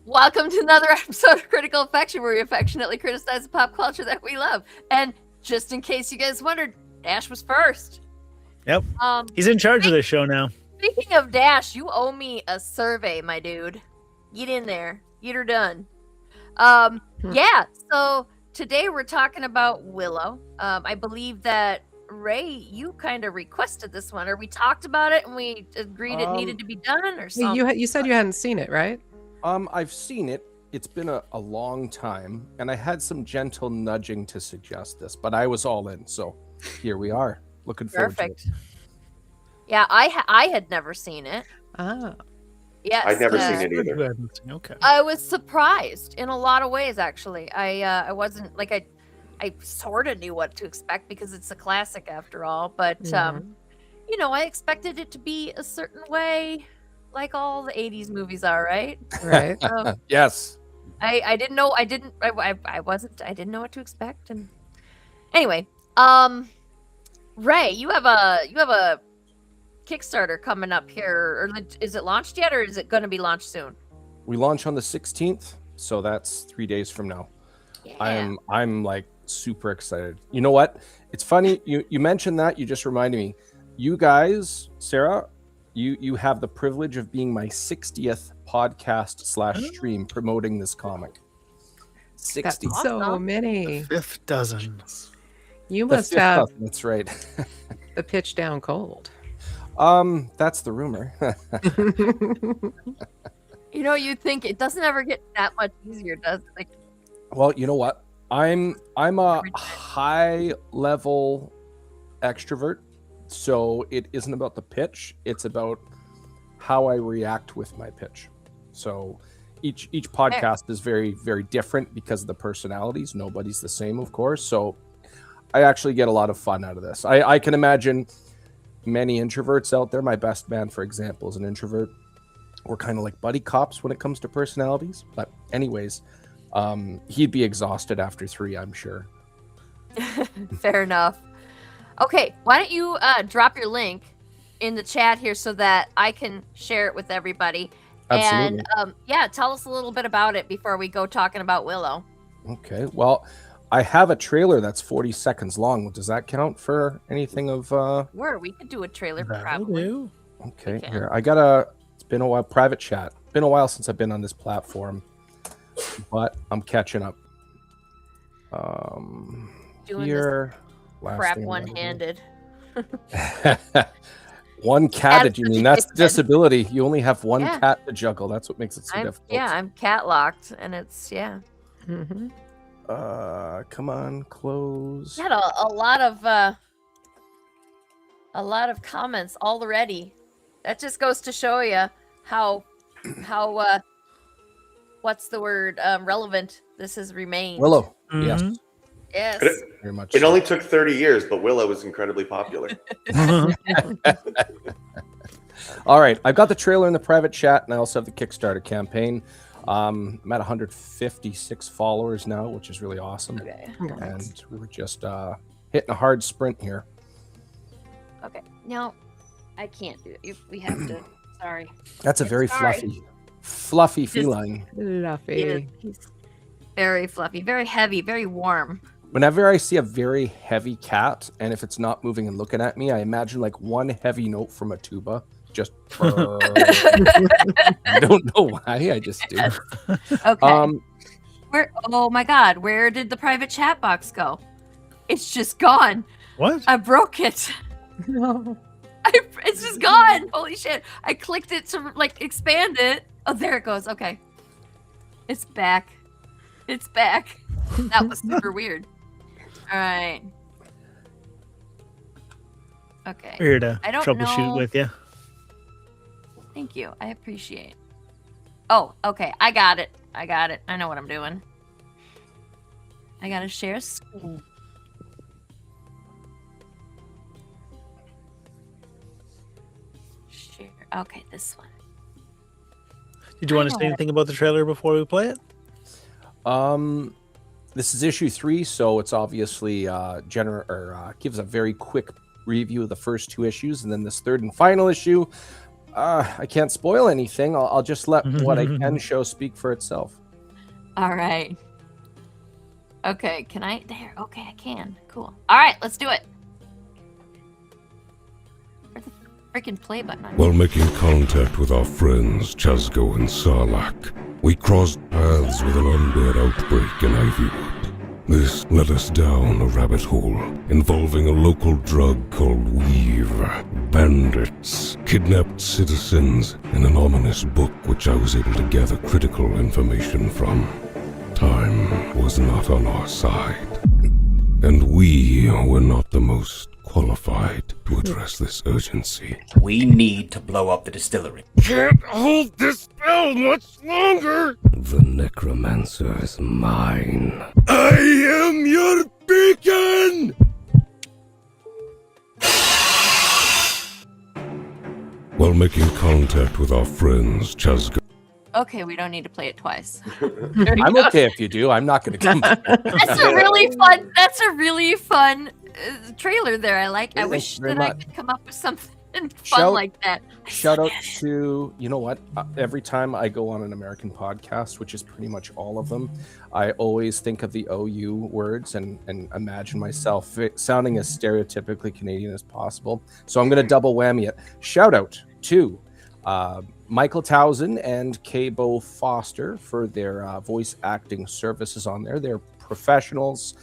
Welcome to another episode of Critical Affection, where we affectionately criticize the pop culture that we love. And just in case you guys wondered, Dash was first. Yep. He's in charge of this show now. Speaking of Dash, you owe me a survey, my dude. Get in there. Get her done. Yeah, so today we're talking about Willow. I believe that Ray, you kind of requested this one, or we talked about it and we agreed it needed to be done, or something. You said you hadn't seen it, right? I've seen it. It's been a long time, and I had some gentle nudging to suggest this, but I was all in, so here we are. Looking forward to it. Yeah, I had never seen it. Ah. Yes, I'd never seen it either. Okay. I was surprised in a lot of ways, actually. I wasn't like I sort of knew what to expect because it's a classic after all, but you know, I expected it to be a certain way, like all the 80s movies are, right? Right. Yes. I didn't know I didn't know what to expect. And anyway, Ray, you have a Kickstarter coming up here, or is it launched yet, or is it going to be launched soon? We launch on the 16th, so that's 3 days from now. Yeah. I'm like super excited. You know what? It's funny you mentioned that. You just reminded me. You guys, Sarah, you have the privilege of being my 60th podcast / stream promoting this comic. 60. That's so many. Fifth dozen. You must have That's right. the pitch down cold. That's the rumor. You know, you think it doesn't ever get that much easier, does it? Like, Well, you know what? I'm a high level extrovert, so it isn't about the pitch, it's about how I react with my pitch. So each podcast is very, very different because of the personalities. Nobody's the same, of course. So I actually get a lot of fun out of this. I can imagine many introverts out there. My best man, for example, is an introvert. We're kind of like buddy cops when it comes to personalities. But anyways, he'd be exhausted after 3, I'm sure. fair enough. Okay, why don't you drop your link in the chat here so that I can share it with everybody. Absolutely. And yeah, tell us a little bit about it before we go talking about Willow. Okay, well, I have a trailer that's 40 seconds long. Does that count for anything of... We could do a trailer, That'll probably. do. Okay, Okay. here. It's been a while, private chat. Been a while since I've been on this platform, but I'm catching up. Doing Here, this crap one-handed. One-catted, you mean? That's disability. You only have one Yeah. cat to juggle. That's what makes it so difficult. Yeah, I'm cat-locked, and it's, Mm-hmm. Come on, close. had a lot of comments already. That just goes to show you how what's the word, relevant this has remained. Willow. Mhm. Yes. Very much. It so. only took 30 years, but Willow was incredibly popular. All right, I've got the trailer in the private chat, and I also have the Kickstarter campaign. I'm at 156 followers now, which is really awesome. Okay. And we were just hitting a hard sprint here. Okay. No, I can't do it. We have to. Sorry. That's a very Sorry. fluffy feline. Fluffy. He's very fluffy, very heavy, very warm. Whenever I see a very heavy cat, and if it's not moving and looking at me, I imagine like one heavy note from a tuba. Just I don't know why, I just do. Okay. Oh my God, where did the private chat box go? It's just gone. What? I broke it. No. It's just gone. Holy shit. I clicked it to like expand it. Oh, there it goes. Okay. It's back. It's back. That was super weird. All right. Okay. We're here to I don't troubleshoot know. with you. Thank you. I appreciate. Oh, okay. I got it. I know what I'm doing. I gotta share screen. Share. Okay, this one. Did you want to say anything about the trailer before we play it? This is issue 3, so it's obviously gives a very quick review of the first 2 issues, and then this third and final issue. I can't spoil anything. I'll just let what I can show speak for itself. All right. Okay, can I? There. Okay, I can. Cool. All right, let's do it. Where's the freaking play button on? While making contact with our friends Chazgo and Sarlacc, we crossed paths with an undead outbreak in Ivywood. This led us down a rabbit hole involving a local drug called Weave, bandits, kidnapped citizens, and an ominous book which I was able to gather critical information from. Time was not on our side, and we were not the most qualified to address this urgency. We need to blow up the distillery. Can't hold this spell much longer! The necromancer is mine. I am your beacon! While making contact with our friends Chazgo. Okay, we don't need to play it twice. I'm okay if you do. I'm not going to come. That's a really fun. That's a really fun trailer there. I like. I Thank wish you very that I much. could come up with something fun Shout- like that. Shout out to, you know what? Every time I go on an American podcast, which is pretty much all of them, I always think of the OU words and imagine myself sounding as stereotypically Canadian as possible. So I'm going to double whammy it. Shout out to Michael Towson and Cabo Foster for their voice acting services on there. They're professionals,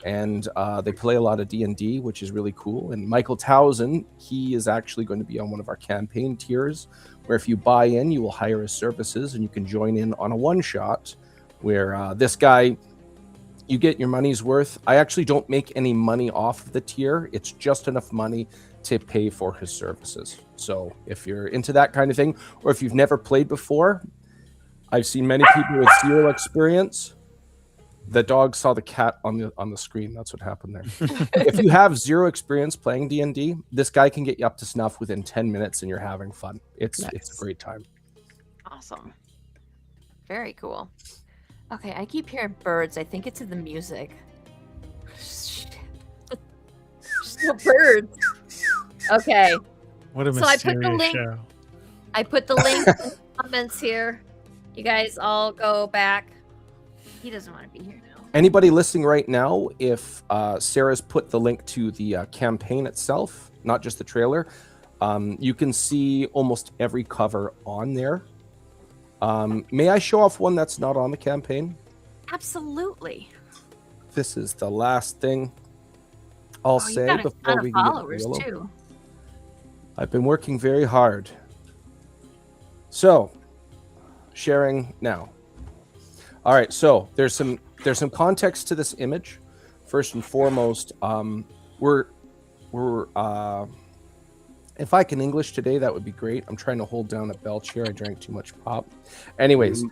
and they play a lot of D&D, which is really cool. And Michael Towson, he is actually going to be on one of our campaign tiers, where if you buy in, you will hire his services, and you can join in on a one-shot, where this guy, you get your money's worth. I actually don't make any money off of the tier. It's just enough money to pay for his services. So if you're into that kind of thing, or if you've never played before, I've seen many people with 0 experience. The dog saw the cat on the screen. That's what happened there. If you have 0 experience playing D&D, this guy can get you up to snuff within 10 minutes, and you're having fun. It's a great time. Awesome. Very cool. Okay, I keep hearing birds. I think it's in the music. Still birds. Okay. What a So I put the mysterious link- show. I put the link in the comments here. You guys all go back. He doesn't want to be here now. Anybody listening right now, if Sarah's put the link to the campaign itself, not just the trailer, you can see almost every cover on there. May I show off one that's not on the campaign? Absolutely. This is the last thing I'll You say got a before ton of we can get followers Willow. too. I've been working very hard. So, sharing now. All right, so there's some context to this image. First and foremost, we're if I can English today, that would be great. I'm trying to hold down a belch here. I drank too much pop. Anyways,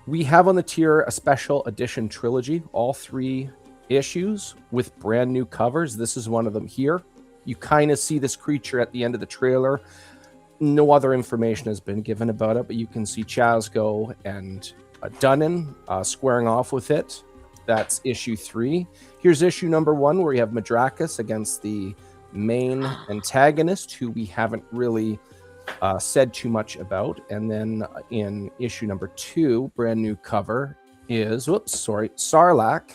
we have on the tier a special edition trilogy, all 3 issues with brand new covers. This is one of them here. You kind of see this creature at the end of the trailer. No other information has been given about it, but you can see Chazgo and Dunnan squaring off with it. That's issue 3. Here's issue number 1, where you have Madrakis against the main antagonist, who we haven't really said too much about. And then in issue number 2, brand new cover is, Sarlacc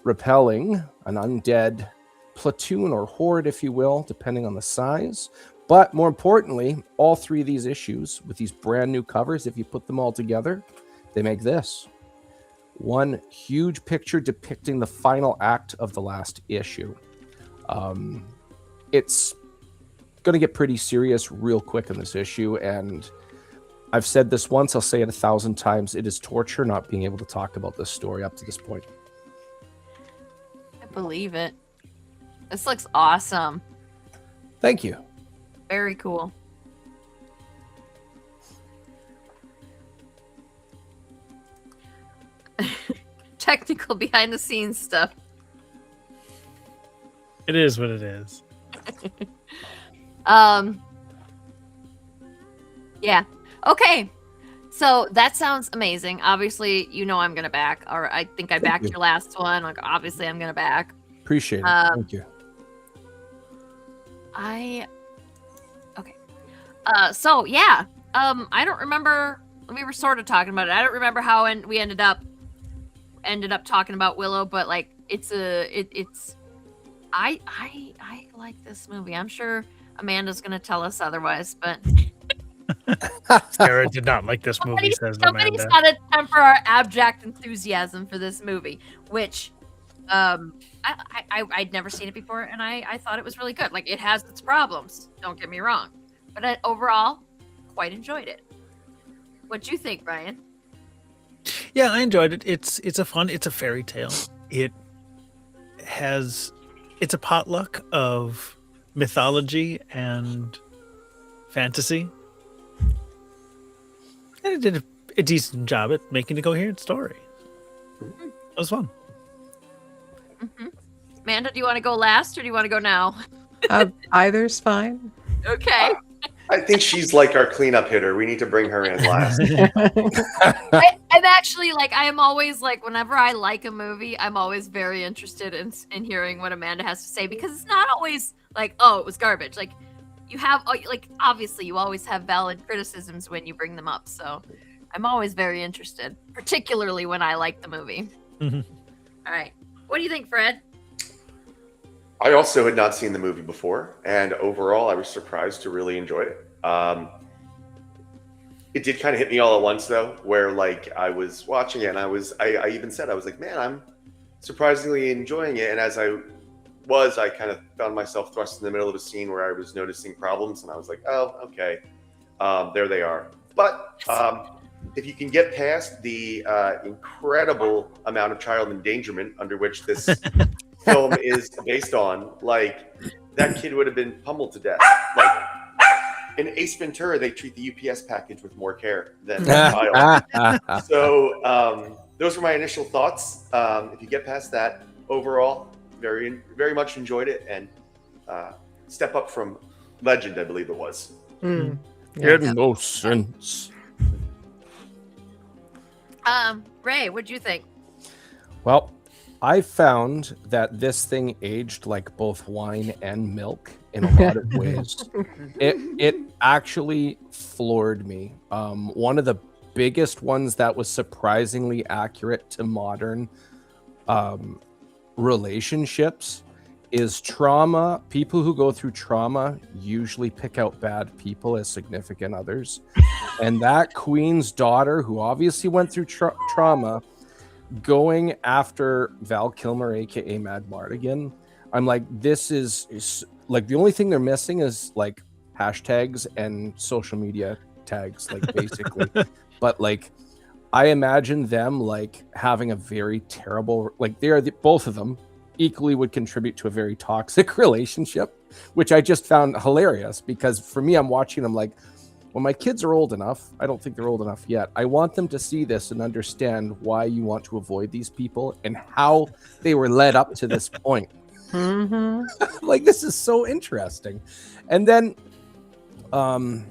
repelling an undead platoon or horde, if you will, depending on the size. But more importantly, all 3 of these issues with these brand new covers, if you put them all together, they make this one huge picture depicting the final act of the last issue. It's going to get pretty serious real quick in this issue, and I've said this once, I'll say it 1,000 times. It is torture not being able to talk about this story up to this point. I believe it. This looks awesome. Thank you. Very cool. Technical behind the scenes stuff. It is what it is. Yeah. Okay. So that sounds amazing. Obviously, you know I'm gonna back, or I think I backed you. your last one. Like, obviously, I'm gonna back. Appreciate it. Thank you. Okay. So yeah. I don't remember. We were sort of talking about it. I don't remember how we ended up talking about Willow, but like I like this movie. I'm sure Amanda's gonna tell us otherwise, but Sarah did not like this movie, says somebody's Amanda. got to temper our abject enthusiasm for this movie, which I'd never seen it before, and I thought it was really good. Like, it has its problems, don't get me wrong, but I overall quite enjoyed it. What'd you think, Brian? Yeah, I enjoyed it. It's a fairy tale. It's a potluck of mythology and fantasy. And it did a decent job at making a coherent story. It was fun. Mm-hmm. Amanda, do you want to go last or do you want to go now? Either's fine. Okay. I think she's like our cleanup hitter. We need to bring her in last. I'm actually like, I am always like, whenever I like a movie, I'm always very interested in hearing what Amanda has to say, because it's not always like, oh, it was garbage. Like, you have, like, obviously you always have valid criticisms when you bring them up. So I'm always very interested, particularly when I like the movie. Mhm. All right. What do you think, Fred? I also had not seen the movie before, and overall, I was surprised to really enjoy it. It did kind of hit me all at once, though, where like I was watching it, and I even said, I was like, man, I'm surprisingly enjoying it. And as I kind of found myself thrust in the middle of a scene where I was noticing problems, and I was like, oh, okay, there they are. But if you can get past the incredible amount of child endangerment under which this film is based on, like, that kid would have been pummeled to death. Like, in Ace Ventura, they treat the UPS package with more care than the child. So those were my initial thoughts. If you get past that, overall, very, very much enjoyed it, and step up from Legend, I believe it was. Mm. It had no sense. Ray, what'd you think? Well, I found that this thing aged like both wine and milk in a lot of ways. It actually floored me. One of the biggest ones that was surprisingly accurate to modern relationships is trauma. People who go through trauma usually pick out bad people as significant others. And that queen's daughter, who obviously went through trauma, going after Val Kilmer, aka Mad Mardigan, I'm like, this is like, the only thing they're missing is like hashtags and social media tags, like, basically. But like, I imagine them like having a very terrible, like, both of them equally would contribute to a very toxic relationship, which I just found hilarious, because for me, I'm watching them like, when my kids are old enough, I don't think they're old enough yet, I want them to see this and understand why you want to avoid these people and how they were led up to this point. Mm-hmm. Like, this is so interesting. And then the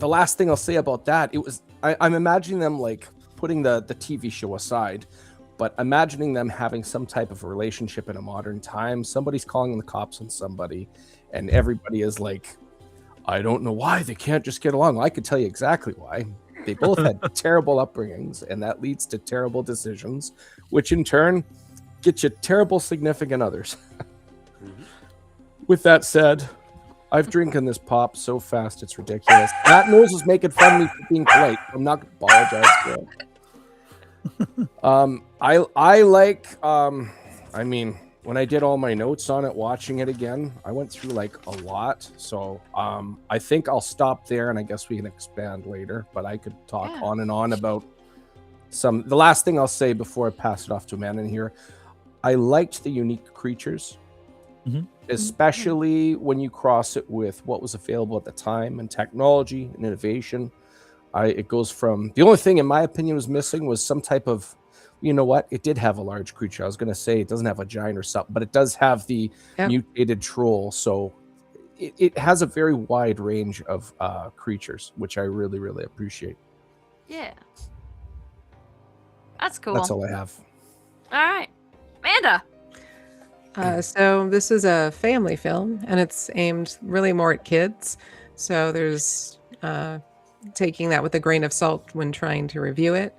last thing I'll say about that, it was, I'm imagining them like putting the TV show aside, but imagining them having some type of relationship in a modern time. Somebody's calling the cops on somebody, and everybody is like, I don't know why they can't just get along. Well, I could tell you exactly why. They both had terrible upbringings, and that leads to terrible decisions, which in turn get you terrible significant others. With that said, I've drinking this pop so fast it's ridiculous. Matt Knowles is making fun of me for being polite. I'm not going to apologize for it. I like, I mean, when I did all my notes on it, watching it again, I went through like a lot. So I think I'll stop there, and I guess we can expand later. But I could talk on and on about some. The last thing I'll say before I pass it off to Amanda in here, I liked the unique creatures, especially when you cross it with what was available at the time and technology and innovation. It goes from, the only thing in my opinion was missing was some type of, you know what? It did have a large creature. I was going to say it doesn't have a giant or something, but it does have the mutated troll. So it has a very wide range of creatures, which I really, really appreciate. Yeah. That's cool. That's all I have. All right. Amanda. So this is a family film, and it's aimed really more at kids. So there's taking that with a grain of salt when trying to review it,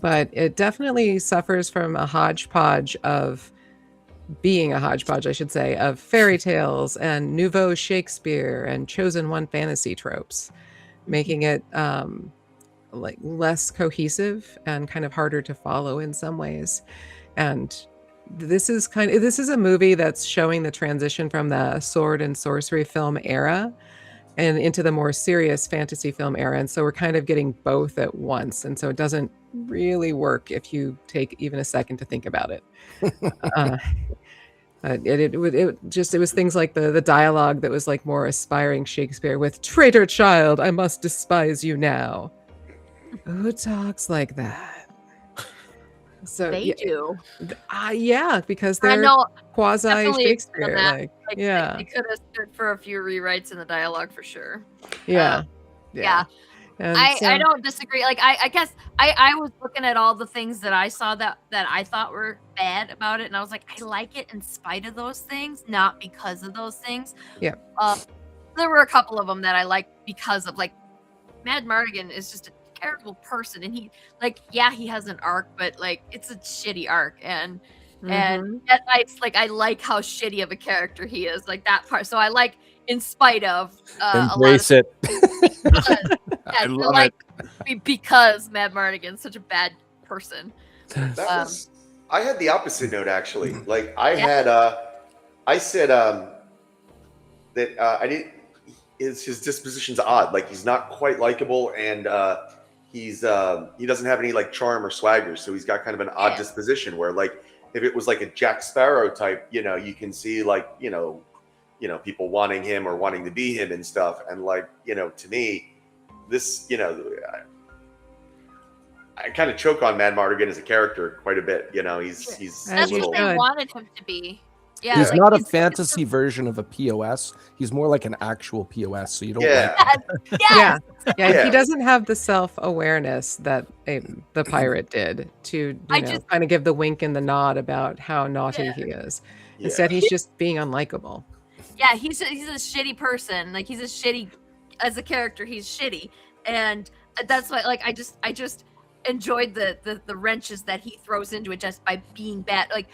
but it definitely suffers from a hodgepodge of being a hodgepodge, I should say, of fairy tales and nouveau Shakespeare and chosen one fantasy tropes, making it like less cohesive and kind of harder to follow in some ways. And this is a movie that's showing the transition from the sword and sorcery film era and into the more serious fantasy film era. And so we're kind of getting both at once. And so it doesn't really work if you take even a second to think about it. It was things like the dialogue that was like more aspiring Shakespeare with "Traitor child, I must despise you now." Who talks like that? So They do. yeah, because I they're know quasi definitely Shakespeare. that. Like, Like, yeah, they could have stood for a few rewrites in the dialogue for sure. yeah, Yeah. And I so- don't disagree. Like I guess I was looking at all the things that I saw that I thought were bad about it, and I was like, I like it in spite of those things, not because of those things. Yeah. There were a couple of them that I liked because of, like, Mad Mardigan is just a terrible person, and he has an arc, but like it's a shitty arc, and Mhm. yet I like how shitty of a character he is, like that part. So I like in spite of Embrace a lot it. of I I love like because Mad Mardigan's such a bad person. That was, I had the opposite note actually. Like I Yeah. had, I said that I didn't. His disposition's odd. Like he's not quite likable, and he doesn't have any like charm or swagger. So he's got kind of an odd Yeah. disposition. Where like if it was like a Jack Sparrow type, you can see like people wanting him or wanting to be him and stuff. And like to me, this I kind of choke on Mad Mardigan as a character quite a bit. He's As That's you what they should. wanted him to be. Yeah, He's like, not a he's fantasy version of a POS. He's more like an actual POS. So you don't Yeah. like Yeah, Yeah. he doesn't have the self-awareness that the pirate did to kind of give the wink and the nod about how naughty he is. Yeah. Instead, he's just being unlikable. Yeah, he's a shitty person. Like he's a shitty as a character. He's shitty, and that's why like I just enjoyed the wrenches that he throws into it just by being bad. Like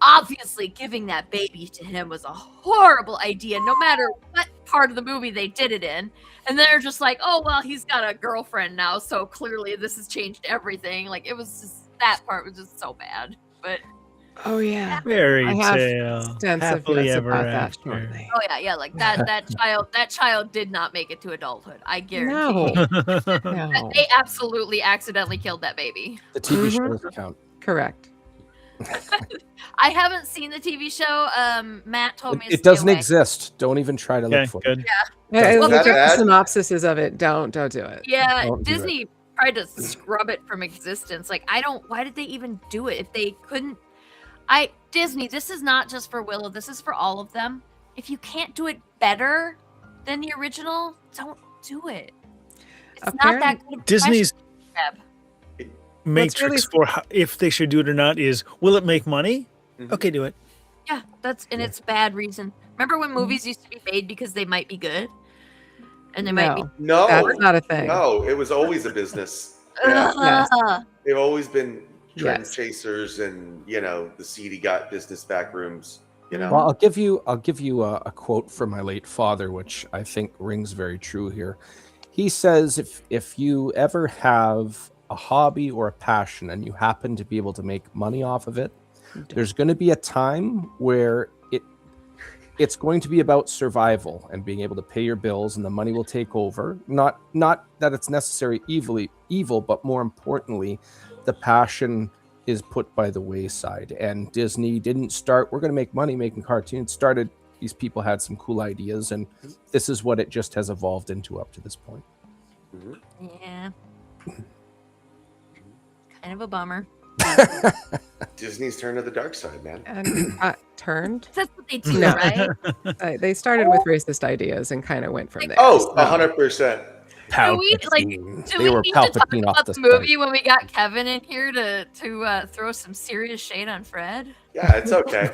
obviously, giving that baby to him was a horrible idea, no matter what part of the movie they did it in. And they're just like, oh well, he's got a girlfriend now, so clearly this has changed everything. Like it was just that part was just so bad, but. Oh yeah, Fairy I have tale. extensive Happily notes ever about that after. shortly. Oh yeah, like that child did not make it to adulthood. I guarantee. No, no, They absolutely accidentally killed that baby. the TV show Mhm. doesn't count. correct. I haven't seen the TV show. Matt told me to It stay doesn't away. exist. Don't even try to Okay, look for it. good. I Well, looked that up the bad? synopsises of it. Don't do it. Yeah, Don't do Disney tried to scrub it from existence. Like why did they even do it if they couldn't? Disney, this is not just for Willow. This is for all of them. If you can't do it better than the original, don't do it. It's not that good of a Disney's grab. matrix really- for if they should do it or not is, will it make money? Mhm. Okay, do it. Yeah, it's bad reason. Remember when movies used to be made because they might be good, and they might be. No, No, that's not a thing. no, it was always a business. Yeah. Yes. They've always been trend Yes. chasers and the seedy got business back rooms. Well, I'll give you a quote from my late father, which I think rings very true here. He says, if you ever have a hobby or a passion and you happen to be able to make money off of it, there's going to be a time where it's going to be about survival and being able to pay your bills, and the money will take over. Not that it's necessarily evil, but more importantly, the passion is put by the wayside. And Disney didn't start, we're going to make money making cartoons. It started, these people had some cool ideas, and this is what it just has evolved into up to this point. Yeah. Kind of a bummer. Disney's turned to the dark side, man. And turned. That's what they do, No. right? They started with racist ideas and kind of went from there. Oh, So- 100%. Do we They were need to talk Palpatine off about the the movie when we got Kevin in here to throw some serious shade on Fred? Yeah, it's okay.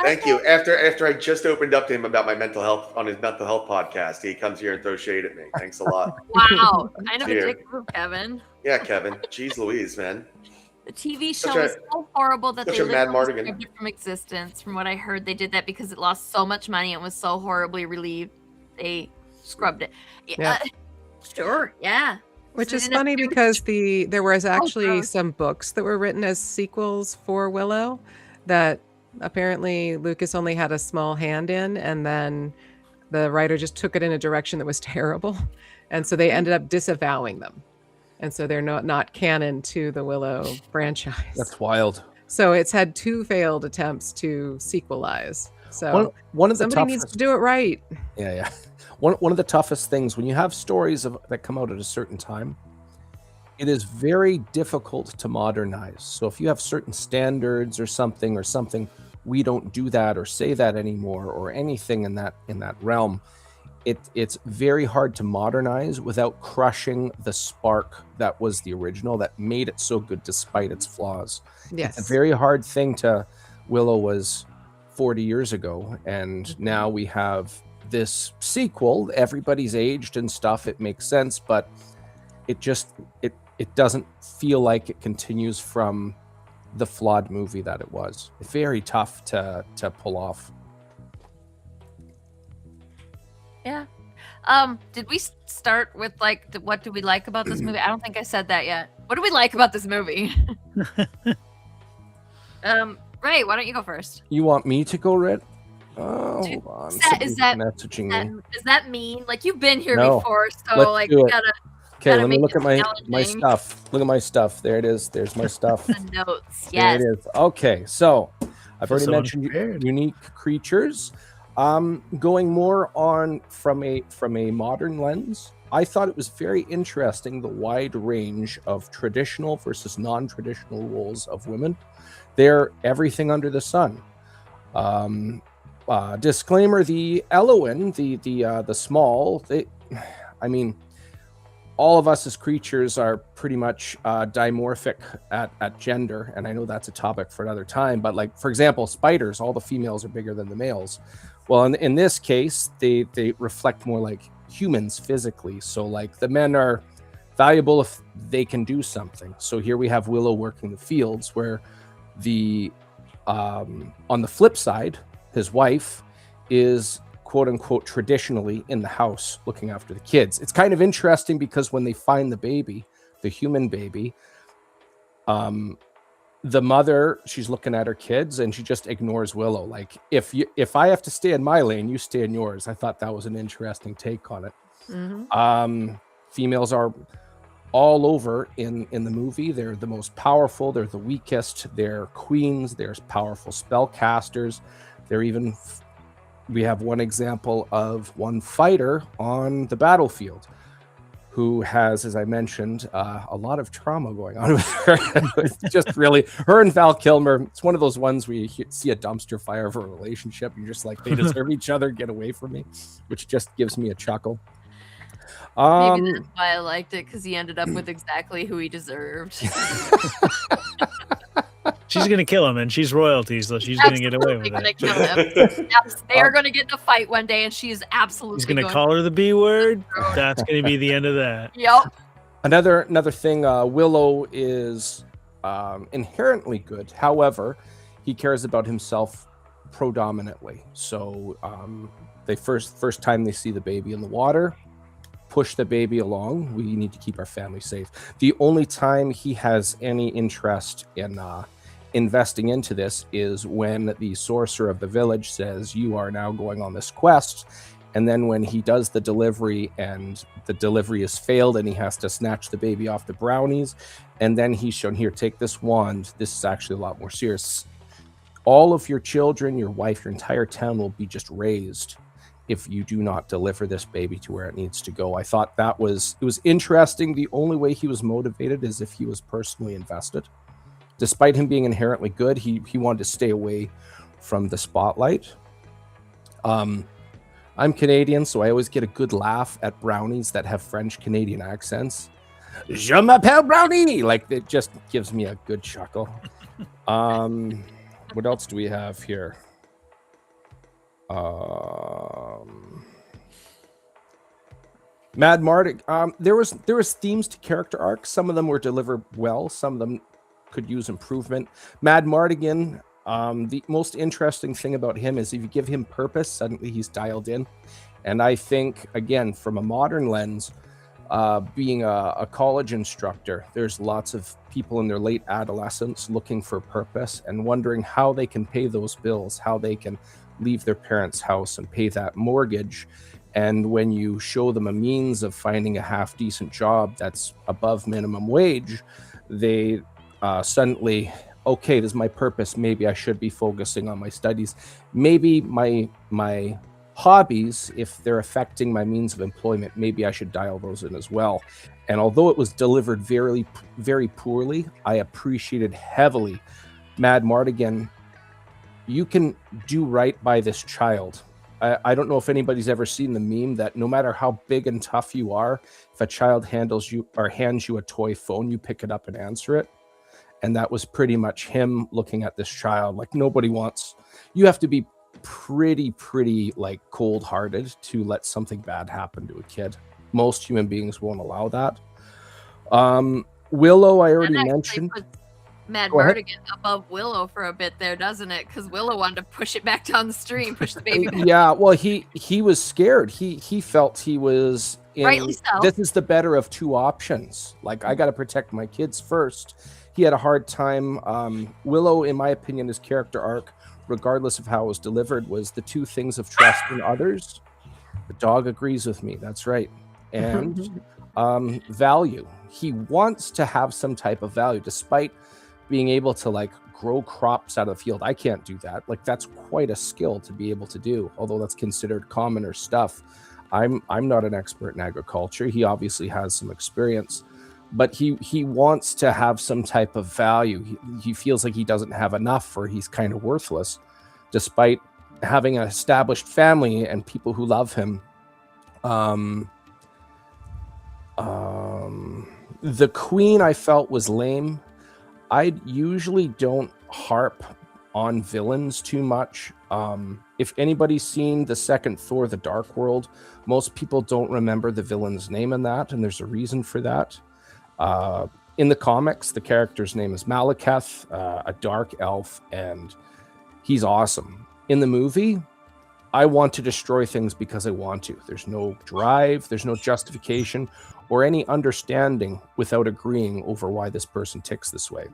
Thank you. After I just opened up to him about my mental health on his mental health podcast, he comes here and throws shade at me. Thanks a lot. Wow, kind of a Here. dick move, Kevin. Yeah, Kevin. Jeez Louise, man. The TV show Such a- was so horrible that such they a Mad literally Mardigan. stripped it from existence. From what I heard, they did that because it lost so much money and was so horribly relieved. They scrubbed it. Yeah. Sure, yeah. Which So they is didn't have funny to do- because there was actually gross. some books that were written as sequels for Willow that apparently Lucas only had a small hand in, and then the writer just took it in a direction that was terrible, and so they ended up disavowing them, and so they're not canon to the Willow franchise. That's wild. So it's had 2 failed attempts to sequelize. So One of the somebody needs toughest. to do it right. Yeah. One of the toughest things when you have stories that come out at a certain time, it is very difficult to modernize. So if you have certain standards or something, we don't do that or say that anymore or anything in that realm, it's very hard to modernize without crushing the spark that was the original that made it so good despite its flaws. Yes. It's a very hard thing to. Willow was 40 years ago, and now we have this sequel. Everybody's aged and stuff. It makes sense, but it doesn't feel like it continues from the flawed movie that it was. Very tough to pull off. Yeah. Did we start with what do we like about this movie? I don't think I said that yet. What do we like about this movie? Ray, why don't you go first? You want me to go, Red? Oh, hold on. Is that messaging me? Is that mean? Like, you've been here No. before, so Let's do we it. gotta Okay, gotta let me make look at it my challenging. stuff. Look at my stuff. There it is. There's my stuff. the notes. There Yes. it is. Okay, so I've already So mentioned unprepared. unique creatures. Going more on from a modern lens, I thought it was very interesting the wide range of traditional versus non-traditional roles of women. They're everything under the sun. Disclaimer: the Eloin, the small, all of us as creatures are pretty much dimorphic at gender, and I know that's a topic for another time, but like, for example, spiders, all the females are bigger than the males. Well, in this case, they reflect more like humans physically, so like the men are valuable if they can do something. So here we have Willow working the fields, where the on the flip side, his wife is quote unquote traditionally in the house looking after the kids. It's kind of interesting because when they find the baby, the human baby, the mother, she's looking at her kids and she just ignores Willow. Like, if I have to stay in my lane, you stay in yours. I thought that was an interesting take on it. Mm-hmm. Females are all over in the movie. They're the most powerful, they're the weakest, they're queens, there's powerful spellcasters. They're even we have one example of one fighter on the battlefield who has, as I mentioned, a lot of trauma going on with her. It's just really, her and Val Kilmer, it's one of those ones where you see a dumpster fire of a relationship. You're just like, they deserve each other, get away from me, which just gives me a chuckle. Maybe that's why I liked it, because he ended up with exactly who he deserved. She's gonna kill him, and she's royalty, so she's gonna get away with Absolutely it. gonna kill him. They are gonna get in a fight one day, and she is absolutely He's gonna going call her the B word. throw her. That's gonna be the end of that. Yep. Another thing, Willow is inherently good. However, he cares about himself predominantly. So they first time they see the baby in the water, push the baby along. We need to keep our family safe. The only time he has any interest in investing into this is when the sorcerer of the village says, you are now going on this quest. And then when he does the delivery and the delivery is failed and he has to snatch the baby off the brownies, and then he's shown, here, take this wand. This is actually a lot more serious. All of your children, your wife, your entire town will be just raised if you do not deliver this baby to where it needs to go. I thought it was interesting. The only way he was motivated is if he was personally invested. Despite him being inherently good, he wanted to stay away from the spotlight. I'm Canadian, so I always get a good laugh at brownies that have French Canadian accents. Je m'appelle Brownie! Like, it just gives me a good chuckle. What else do we have here? Mad Mardigan. There was themes to character arcs. Some of them were delivered well. Some of them could use improvement. Mad Mardigan. The most interesting thing about him is if you give him purpose, suddenly he's dialed in. And I think, again, from a modern lens, being a college instructor, there's lots of people in their late adolescence looking for purpose and wondering how they can pay those bills, how they can leave their parents' house and pay that mortgage. And when you show them a means of finding a half decent job that's above minimum wage, they suddenly, okay, this is my purpose. Maybe I should be focusing on my studies. Maybe my hobbies, if they're affecting my means of employment, maybe I should dial those in as well. And although it was delivered very, very poorly, I appreciated heavily Mad Mardigan. You can do right by this child. I don't know if anybody's ever seen the meme that no matter how big and tough you are, if a child hands you a toy phone, you pick it up and answer it. And that was pretty much him looking at this child. Like, nobody wants, you have to be pretty like cold-hearted to let something bad happen to a kid. Most human beings won't allow that. Willow, I already mentioned. Mad Go ahead. Mardigan above Willow for a bit there, doesn't it? Because Willow wanted to push it back down the stream, push the baby back. Yeah, well, he was scared. He felt he was in, Rightly so. this is the better of two options. Like, I got to protect my kids first. He had a hard time. Willow, in my opinion, his character arc, regardless of how it was delivered, was the two things of trust in others. The dog agrees with me. That's right. And value. He wants to have some type of value, despite being able to like grow crops out of the field. I can't do that. Like, that's quite a skill to be able to do, although that's considered commoner stuff. I'm not an expert in agriculture. He obviously has some experience, but he wants to have some type of value. He feels like he doesn't have enough, or he's kind of worthless, despite having an established family and people who love him. The queen I felt was lame. I usually don't harp on villains too much. If anybody's seen the second Thor, The Dark World, most people don't remember the villain's name in that, and there's a reason for that. In the comics, the character's name is Malekith, a dark elf, and he's awesome. In the movie, I want to destroy things because I want to. There's no drive, there's no justification, or any understanding without agreeing over why this person ticks this way.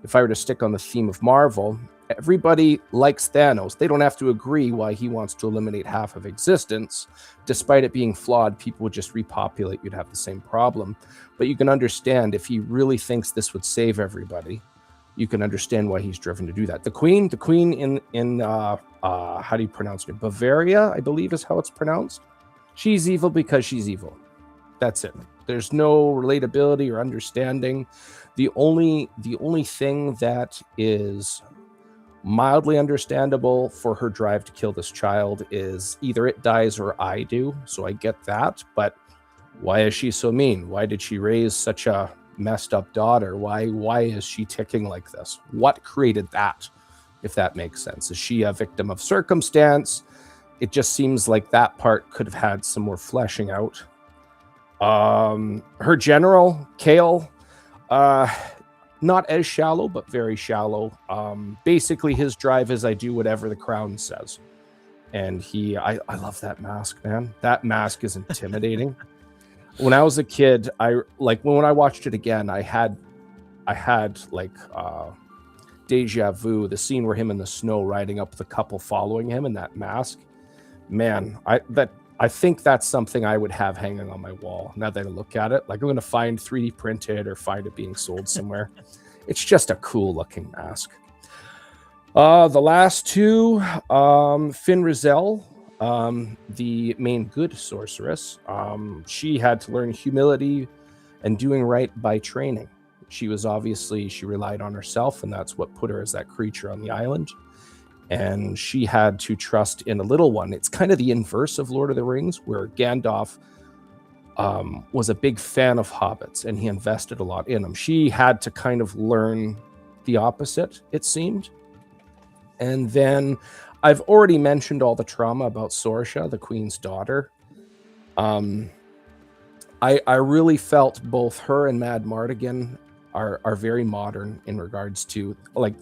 If I were to stick on the theme of Marvel, everybody likes Thanos. They don't have to agree why he wants to eliminate half of existence. Despite it being flawed, people would just repopulate. You'd have the same problem. But you can understand if he really thinks this would save everybody, you can understand why he's driven to do that. The queen in how do you pronounce it? Bavaria, I believe is how it's pronounced. She's evil because she's evil. That's it. There's no relatability or understanding. The only thing that is mildly understandable for her drive to kill this child is either it dies or I do. So I get that. But why is she so mean? Why did she raise such a messed up daughter? Why is she ticking like this? What created that? If that makes sense. Is she a victim of circumstance? It just seems like that part could have had some more fleshing out. Her general, Kale, not as shallow, but very shallow. Basically, his drive is I do whatever the crown says. And I love that mask, man. That mask is intimidating. When I was a kid, when I watched it again, I had like deja vu, the scene where him in the snow riding up the couple following him in that mask. Man, I think that's something I would have hanging on my wall. Now that I look at it, like I'm going to find 3D printed or find it being sold somewhere. It's just a cool looking mask. The last two, Finn Rizal, the main good sorceress. She had to learn humility and doing right by training. She relied on herself, and that's what put her as that creature on the island. and she had to trust in a little one. It's kind of the inverse of Lord of the Rings, where Gandalf was a big fan of hobbits and he invested a lot in them. She had to kind of learn the opposite, it seemed. And then I've already mentioned all the trauma about Sorsha, the queen's daughter. I really felt both her and Mad Mardigan are very modern in regards to, like,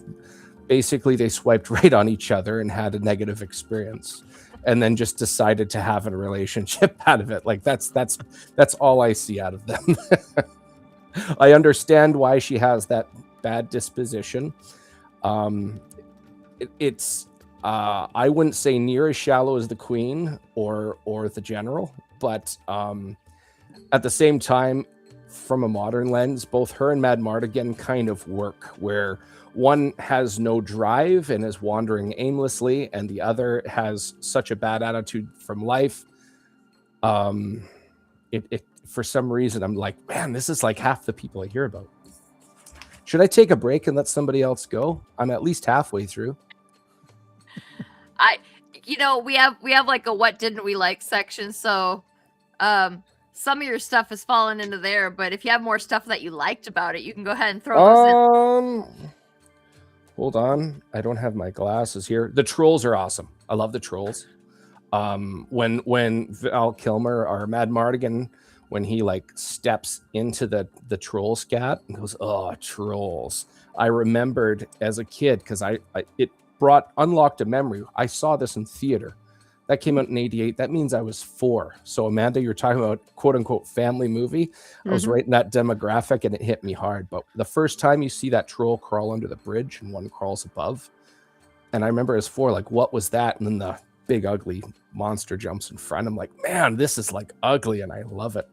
basically they swiped right on each other and had a negative experience and then just decided to have a relationship out of it. Like that's all I see out of them. I understand why she has that bad disposition. It's I wouldn't say near as shallow as the queen or the general, but at the same time, from a modern lens, both her and Mad Mardigan kind of work, where one has no drive and is wandering aimlessly, and the other has such a bad attitude from life. It for some reason, I'm like, man, this is like half the people I hear about. Should I take a break and let somebody else go? I'm at least halfway through. We have like a what didn't we like section, so some of your stuff has fallen into there, but if you have more stuff that you liked about it, you can go ahead and throw those in. Hold on. I don't have my glasses here. The trolls are awesome. I love the trolls. When Val Kilmer or Mad Mardigan, when he like steps into the troll scat and goes, "Oh, trolls." I remembered as a kid because it unlocked a memory. I saw this in theater. That came out in 88. That means I was 4. So Amanda, you're talking about quote unquote family movie. I was right in that demographic and it hit me hard. But the first time you see that troll crawl under the bridge and one crawls above, and I remember as 4, like, what was that? And then the big ugly monster jumps in front. I'm like, man, this is like ugly and I love it.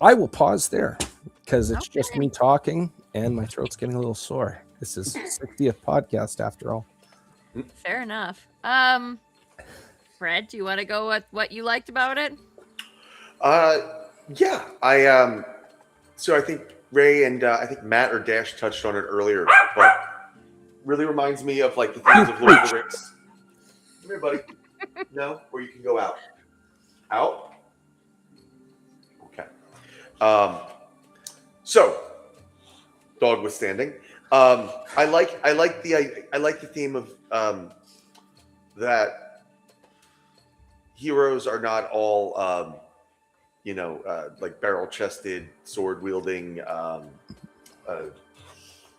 I will pause there because it's just me talking and my throat's getting a little sore. This is 60th podcast after all. Fair enough. Fred, do you want to go with what you liked about it? Yeah. So I think Ray and I think Matt or Dash touched on it earlier, but really reminds me of like the things of Lord of the Rings. Come here, buddy. No, or you can go out. Out? Okay. So, dog withstanding. I like the theme of that heroes are not all like barrel-chested, sword-wielding,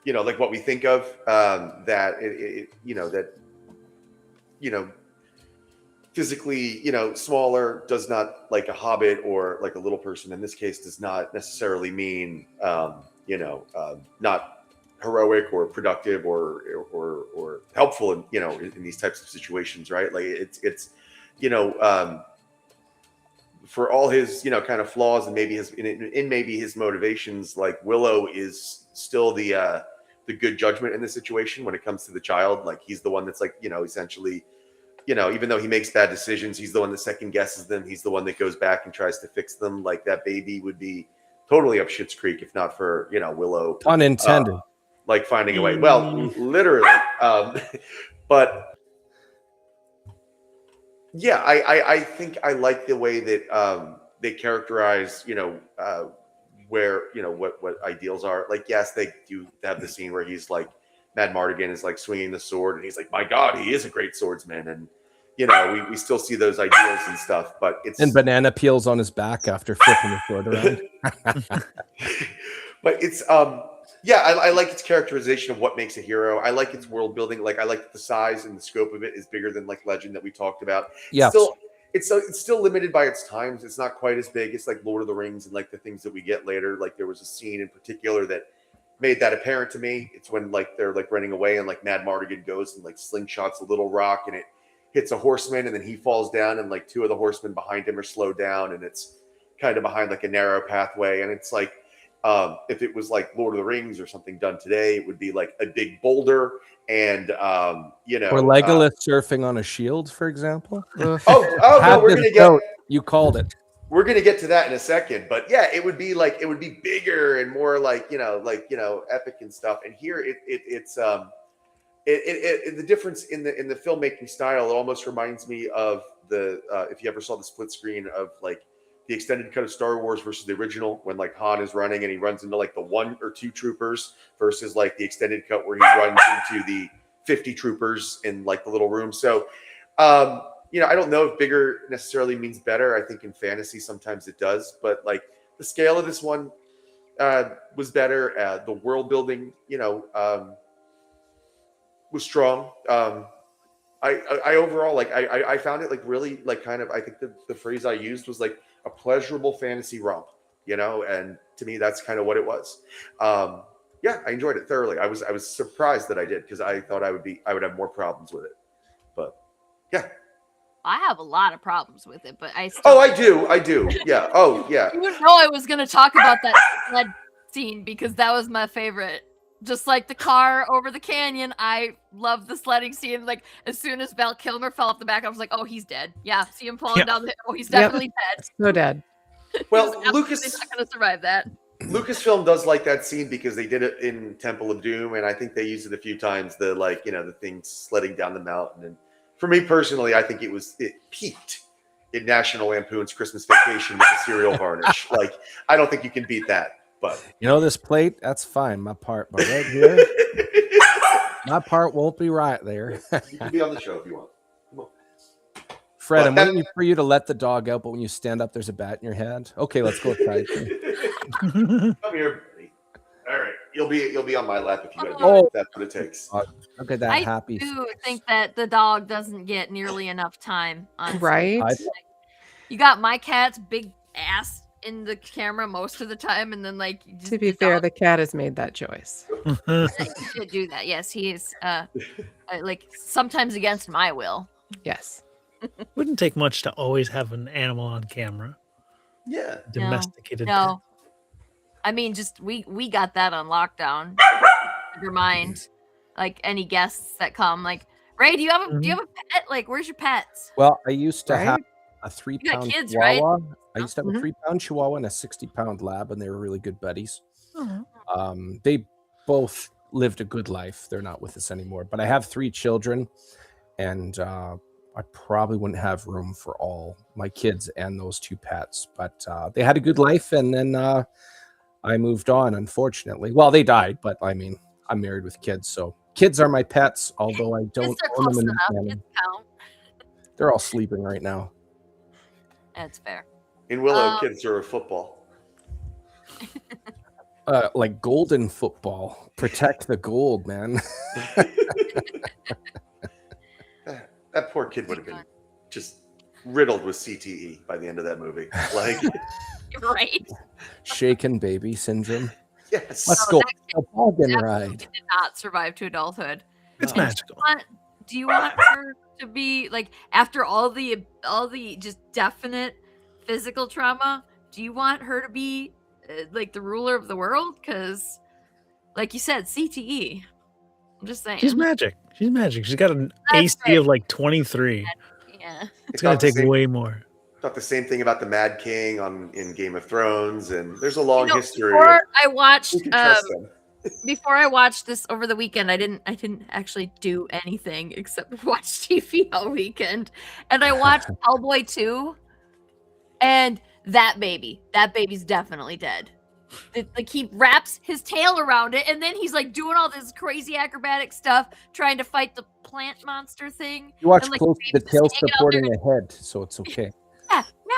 like what we think of. Physically, smaller does not, like a hobbit or like a little person in this case, does not necessarily mean, not heroic or productive or helpful in these types of situations, right? Like it's for all his, kind of flaws and maybe maybe his motivations, like Willow is still the good judgment in this situation when it comes to the child. Like he's the one that's like, essentially, even though he makes bad decisions, he's the one that second guesses them. He's the one that goes back and tries to fix them. Like that baby would be totally up Schitt's Creek if not for, Willow. Unintended. Like finding a way. Well, literally. But yeah, I think I like the way that they characterize, where, what ideals are. Like, yes, they do have the scene where he's like, Mad Mardigan is like swinging the sword and he's like, my God, he is a great swordsman. And, we still see those ideals and stuff, but it's. And banana peels on his back after flipping the sword around. But it's, I like its characterization of what makes a hero. I like its world building. Like, I like the size and the scope of it is bigger than like Legend that we talked about. Yeah. It's still limited by its times. It's not quite as big as like Lord of the Rings and like the things that we get later. Like there was a scene in particular that made that apparent to me. It's when like they're like running away and like Mad Mardigan goes and like slingshots a little rock and it hits a horseman and then he falls down and like 2 of the horsemen behind him are slowed down and it's kind of behind like a narrow pathway. And it's like, if it was like Lord of the Rings or something done today, it would be like a big boulder and or Legolas surfing on a shield, for example. No, we're gonna get. You called it. we're gonna get to that in a second, but yeah, it would be bigger and more like epic and stuff. And here it's the difference in the filmmaking style. It almost reminds me of the if you ever saw the split screen of like the extended cut of Star Wars versus the original, when like Han is running and he runs into like the 1 or 2 troopers versus like the extended cut where he runs into the 50 troopers in like the little room. So I don't know if bigger necessarily means better. I think in fantasy sometimes it does, but like the scale of this one was better. The world building, was strong. I overall I found it like really like kind of, I think the phrase I used was like a pleasurable fantasy romp, and to me that's kind of what it was. Yeah, I enjoyed it thoroughly. I was surprised that I did, because I thought I would have more problems with it, but yeah. I have a lot of problems with it, but I still... Oh, I do. Yeah. Oh, yeah. You would know I was going to talk about that sled scene, because that was my favorite. Just like the car over the canyon, I love the sledding scene. Like, as soon as Val Kilmer fell off the back, I was like, oh, he's dead. Yeah, see him falling down the hill. Oh, he's definitely dead. So dead. Well, He's Lucas not going to survive that. Lucasfilm does like that scene because they did it in Temple of Doom, and I think they used it a few times, the thing sledding down the mountain. And for me personally, I think it peaked in National Lampoon's Christmas Vacation with the cereal varnish. Like, I don't think you can beat that. But this plate, that's fine. My part, but right here, my part won't be right there. You can be on the show if you want. Come on. Fred, I'm waiting for you to let the dog out, but when you stand up, there's a bat in your hand. Okay, let's go try it. Come here, buddy. All right, you'll be on my lap if you gotta do Oh. it. That's what it takes. Look at that I happy. do think that the dog doesn't get nearly enough time on Right? You got my cat's big ass in the camera most of the time, and then like To be fair, the cat has made that choice. he should do that. Yes, he is like sometimes against my will. Yes. Wouldn't take much to always have an animal on camera. Yeah. Domesticated. No. I mean, just we got that on lockdown. Never mind, like any guests that come. Like, Ray, do you have a pet? Like, where's your pets? Well, I used to Right? have a You 3-pound got kids, chihuahua. right? I used to have a 3-pound chihuahua and a 60-pound lab, and they were really good buddies. They both lived a good life. They're not with us anymore, but I have 3 children, and I probably wouldn't have room for all my kids and those 2 pets, but they had a good life, and then I moved on, unfortunately. Well, they died, but I mean, I'm married with kids, so kids are my pets, although I don't Kids are own close them in enough. the family. Kids count. They're all sleeping right now. That's fair. In Willow, kids are a football. Like golden football. Protect the gold, man. That poor kid would have been just riddled with CTE by the end of that movie. Like, Right. Shaken baby syndrome. yes. Let's No, go. that A ball and Definitely ride. did not survive to adulthood. It's And magical. Do you want her to be like, after all the just definite physical trauma? Do you want her to be like the ruler of the world? Because, like you said, CTE. I'm just saying. She's magic. She's magic. She's got an That's AC right. of like 23. Yeah. It's going thought to the take same- way more. Thought the same thing about the Mad King in Game of Thrones, and there's a long history. Before Of, I watched, who can trust them? before I watched this over the weekend, I didn't actually do anything except watch TV all weekend, and I watched Hellboy 2, and that baby's definitely dead. Like, he wraps his tail around it, and then he's like doing all this crazy acrobatic stuff, trying to fight the plant monster thing. You watch And, like, close to the baby's tail just hanging out supporting there. the head, so it's okay.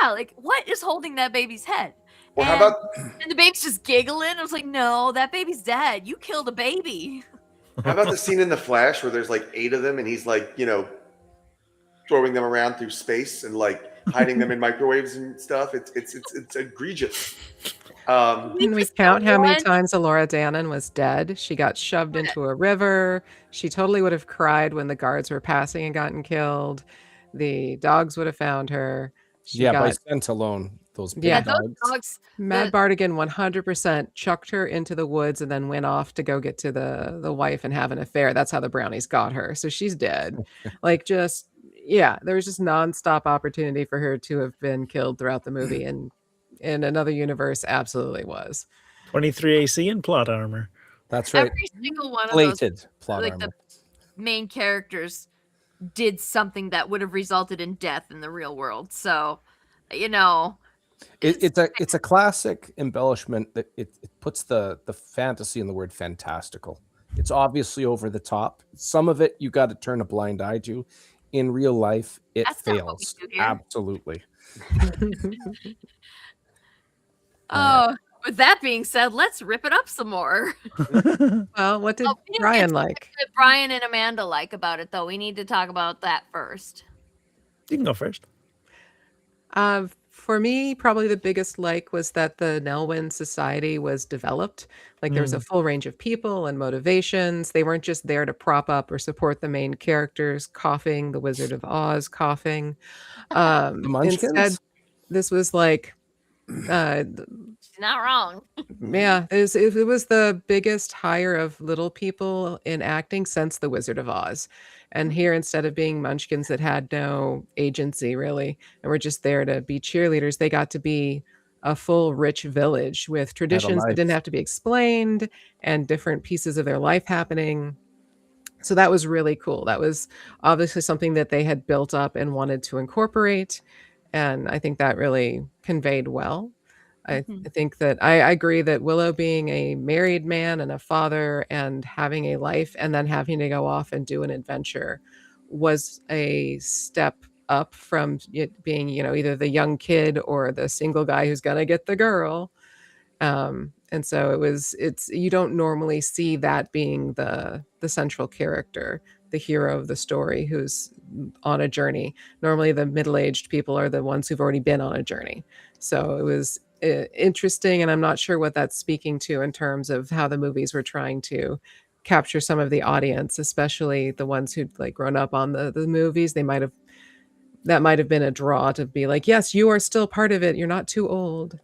Yeah, like what is holding that baby's head? Well, how And- about And the baby's just giggling. I was like, no, that baby's dead. You killed a baby. the scene in The Flash where there's like 8 of them, and he's like, throwing them around through space and like hiding them in microwaves and stuff. It's egregious. Can we count how many One- times Alora Dannon was dead? She got shoved into a river. She totally would have cried when the guards were passing and gotten killed. The dogs would have found her. She Yeah, by got scent alone, those big Yeah. Those dogs. dogs. Mad the- Bardigan 100% chucked her into the woods and then went off to go get to the wife and have an affair. That's how the brownies got her. So she's dead. Like, just Yeah, there was just nonstop opportunity for her to have been killed throughout the movie, and in another universe, absolutely was. 23 AC and plot armor. That's right. Every single one of those, Plated plot like armor. the main characters, did something that would have resulted in death in the real world. So, you know, It's a classic embellishment that it puts the fantasy in the word fantastical. It's obviously over the top. Some of it you got to turn a blind eye to. In real life, it That's not what we fails. do here. Absolutely. Oh, with that being said, let's rip it up some more. Well, what did Oh, we didn't get Brian to like? what Brian and Amanda like about it, though. We need to talk about that first. You can go first. For me, probably the biggest like was that the Nelwyn society was developed. Like there was a full range of people and motivations. They weren't just there to prop up or support the main characters coughing, the Wizard of Oz coughing. The Munchkins? Instead, this was like uh, She's not wrong. yeah, it was the biggest hire of little people in acting since The Wizard of Oz. And here, instead of being munchkins that had no agency really, and were just there to be cheerleaders, they got to be a full rich village with traditions that life. didn't have to be explained and different pieces of their life happening. So that was really cool. That was obviously something that they had built up and wanted to incorporate. And I think that really conveyed well. I think that I agree that Willow being a married man and a father and having a life and then having to go off and do an adventure was a step up from it being, either the young kid or the single guy who's gonna get the girl. And so it's you don't normally see that being the central character, the hero of the story who's on a journey. Normally the middle-aged people are the ones who've already been on a journey. So it was interesting, and I'm not sure what that's speaking to in terms of how the movies were trying to capture some of the audience, especially the ones who'd like grown up on the movies. That might have been a draw to be like, yes, you are still part of it. You're not too old.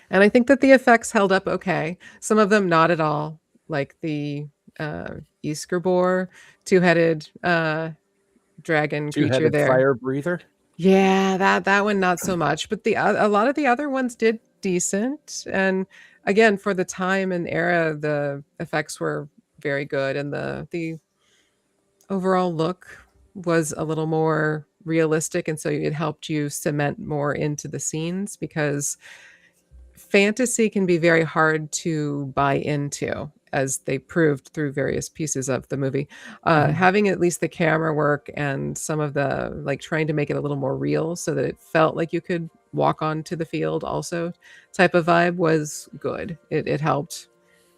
And I think that the effects held up okay. Some of them not at all, like the Yskerbor, two-headed dragon creature Two-headed there. fire breather. Yeah, that one not so much, but a lot of the other ones did decent. And again, for the time and era, the effects were very good, and the overall look was a little more realistic, and so it helped you cement more into the scenes, because fantasy can be very hard to buy into, as they proved through various pieces of the movie. Having at least the camera work and some of the like trying to make it a little more real so that it felt like you could walk onto the field also type of vibe was good. It helped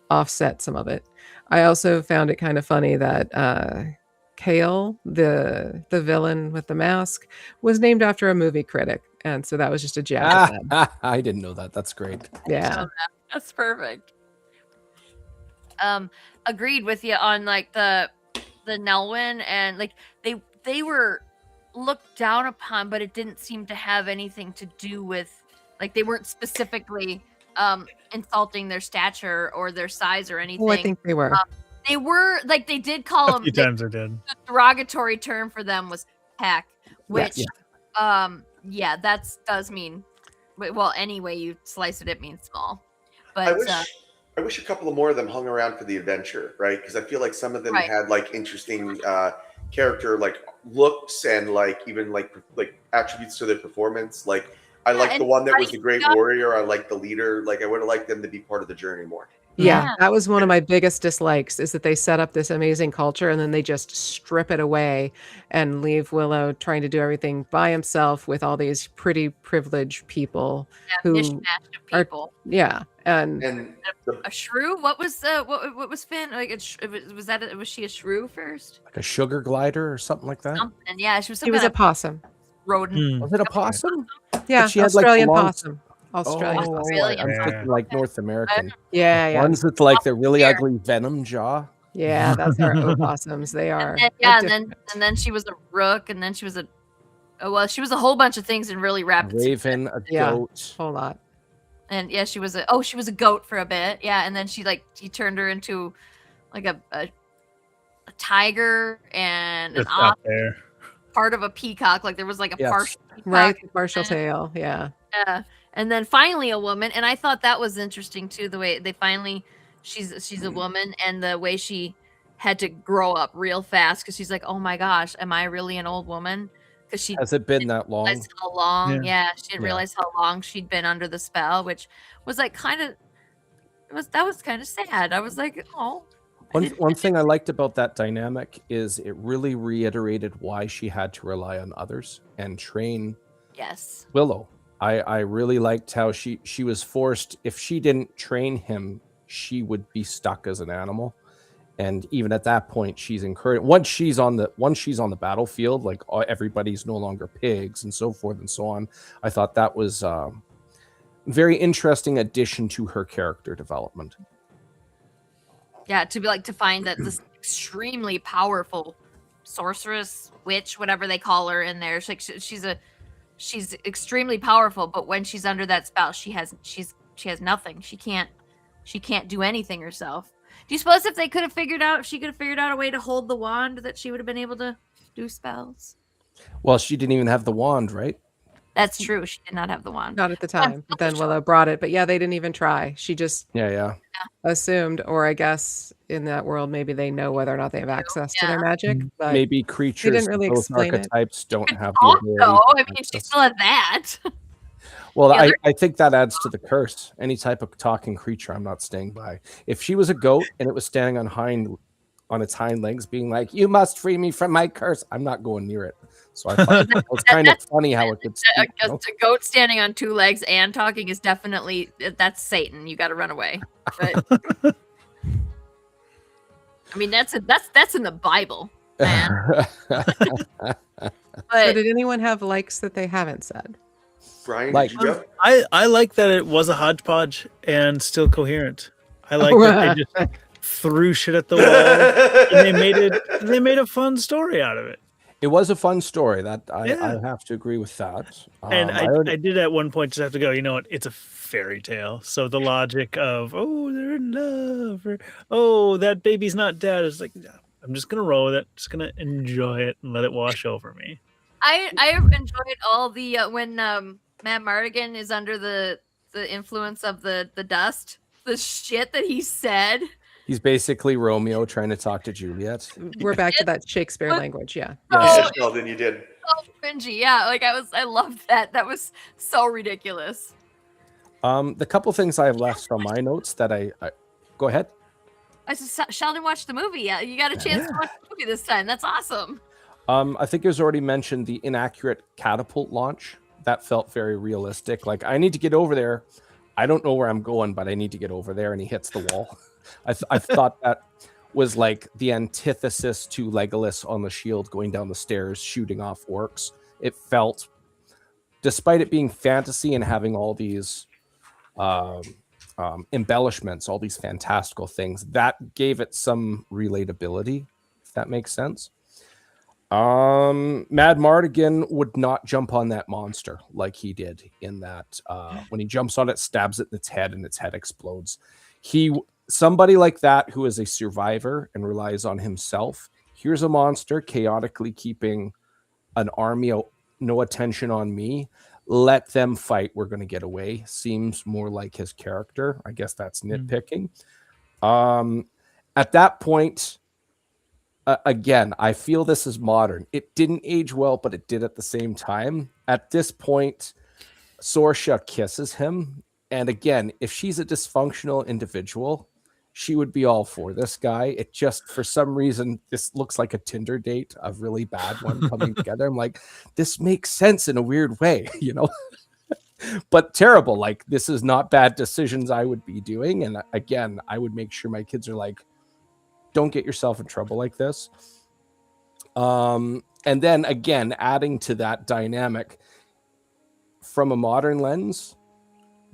offset some of it. I also found it kind of funny that Kale, the villain with the mask, was named after a movie critic. And so that was just a jab at them. I didn't know that. That's great. Yeah. That's perfect. Agreed with you on like the Nelwyn, and like they were looked down upon, but it didn't seem to have anything to do with, like, they weren't specifically insulting their stature or their size or anything. Oh, I think they were. They were like, they did call A them, few times I did. the derogatory term for them was heck, which yeah, that does mean, well, any way you slice it, it means small. But I wish a couple of more of them hung around for the adventure, right? Because I feel like some of them had like interesting character like looks and like even like attributes to their performance. Like I like the one that was the great warrior. I like the leader. Like I would have liked them to be part of the journey more. Yeah, that was one of my biggest dislikes, is that they set up this amazing culture and then they just strip it away and leave Willow trying to do everything by himself with all these pretty privileged people who mishmash of people. And a shrew. What was what was Finn like? Was she a shrew first? Like a sugar glider or something like that. Something. Yeah, she was. He was a possum. Rodent. Was it a possum? Yeah, she had, like, Australian long- possum. Australian possum. Australian. I'm thinking like North American. Yeah. Ones with like the really ugly venom jaw. Yeah, that's our opossums. They are. And then she was a rook, and then she was she was a whole bunch of things in really rapid. Raven, a goat. Whole lot. And yeah, she was a goat for a bit. Yeah, and then he turned her into like a tiger and an ox. part of a peacock, like there was like a Yes. partial peacock. Right, the partial tail. Yeah. Yeah. And then finally a woman, and I thought that was interesting too, the way they finally she's a woman, and the way she had to grow up real fast, because she's like, oh my gosh, am I really an old woman? Because she Has it been that long? realize how long, Yeah. she didn't Yeah. realize how long she'd been under the spell, which was like kind of that was kind of sad. I was like, oh. One thing I liked about that dynamic is it really reiterated why she had to rely on others and train Yes. Willow. I really liked how she was forced. If she didn't train him, she would be stuck as an animal. And even at that point, she's encouraged. Once she's on the battlefield, like everybody's no longer pigs and so forth and so on. I thought that was very interesting addition to her character development. Yeah, to be like to find that this extremely powerful sorceress, witch, whatever they call her in there. She's extremely powerful, but when she's under that spell, she has nothing. She can't do anything herself. Do you suppose if she could have figured out a way to hold the wand, that she would have been able to do spells? Well, she didn't even have the wand, right? That's true. She did not have the wand. Not at the time, but then Willow brought it. But yeah, they didn't even try. She just Yeah. assumed, or I guess in that world, maybe they know whether or not they have access to their magic. But Maybe creatures didn't really both explain it. archetypes don't have the Also, ability. I to mean, she access. still had that. Well, the other- I think that adds to the curse. Any type of talking creature, I'm not staying by. If she was a goat and it was standing on its hind legs, being like, "You must free me from my curse," I'm not going near it. So I thought it was kind of funny how it could speak. A goat standing on two legs and talking is definitely that's Satan. You got to run away. But I mean, that's in the Bible, man. so But did anyone have likes that they haven't said? Brian, Like- did you go? I like that it was a hodgepodge and still coherent. I like that they just threw shit at the wall and they made a fun story out of it. It was a fun story. That I Yeah. have to agree with that. And I already- I did at one point just have to go, you know what? It's a fairy tale. So the logic of, oh, they're in love, or oh, that baby's not dead, is like, no, I'm just gonna roll with it. Just gonna enjoy it and let it wash over me. I enjoyed all the when Matt Mardigan is under the influence of the dust. The shit that he said. He's basically Romeo trying to talk to Juliet. We're back to that Shakespeare language. Yeah. Oh, Sheldon, you did. so cringy. Yeah, like I loved that. That was so ridiculous. The couple things I have left on my notes that I go ahead. I said, Sheldon watched the movie. Yeah, you got a chance to watch the movie this time. That's awesome. I think it was already mentioned the inaccurate catapult launch. That felt very realistic. Like, I need to get over there. I don't know where I'm going, but I need to get over there. And he hits the wall. I thought that was like the antithesis to Legolas on the shield going down the stairs, shooting off orcs. It felt, despite it being fantasy and having all these embellishments, all these fantastical things, that gave it some relatability, if that makes sense. Mad Mardigan would not jump on that monster like he did in that. When he jumps on it, stabs it in its head, and its head explodes. Somebody like that who is a survivor and relies on himself. Here's a monster chaotically keeping an army, no attention on me. Let them fight. We're going to get away. Seems more like his character. I guess that's nitpicking. At that point, again, I feel this is modern. It didn't age well, but it did at the same time. At this point, Sorsha kisses him. And again, if she's a dysfunctional individual, she would be all for this guy. It just, for some reason, this looks like a Tinder date, a really bad one coming together. I'm like, this makes sense in a weird way, you know? But terrible. Like, this is not bad decisions I would be doing. And again, I would make sure my kids are like, don't get yourself in trouble like this. And then again, adding to that dynamic from a modern lens,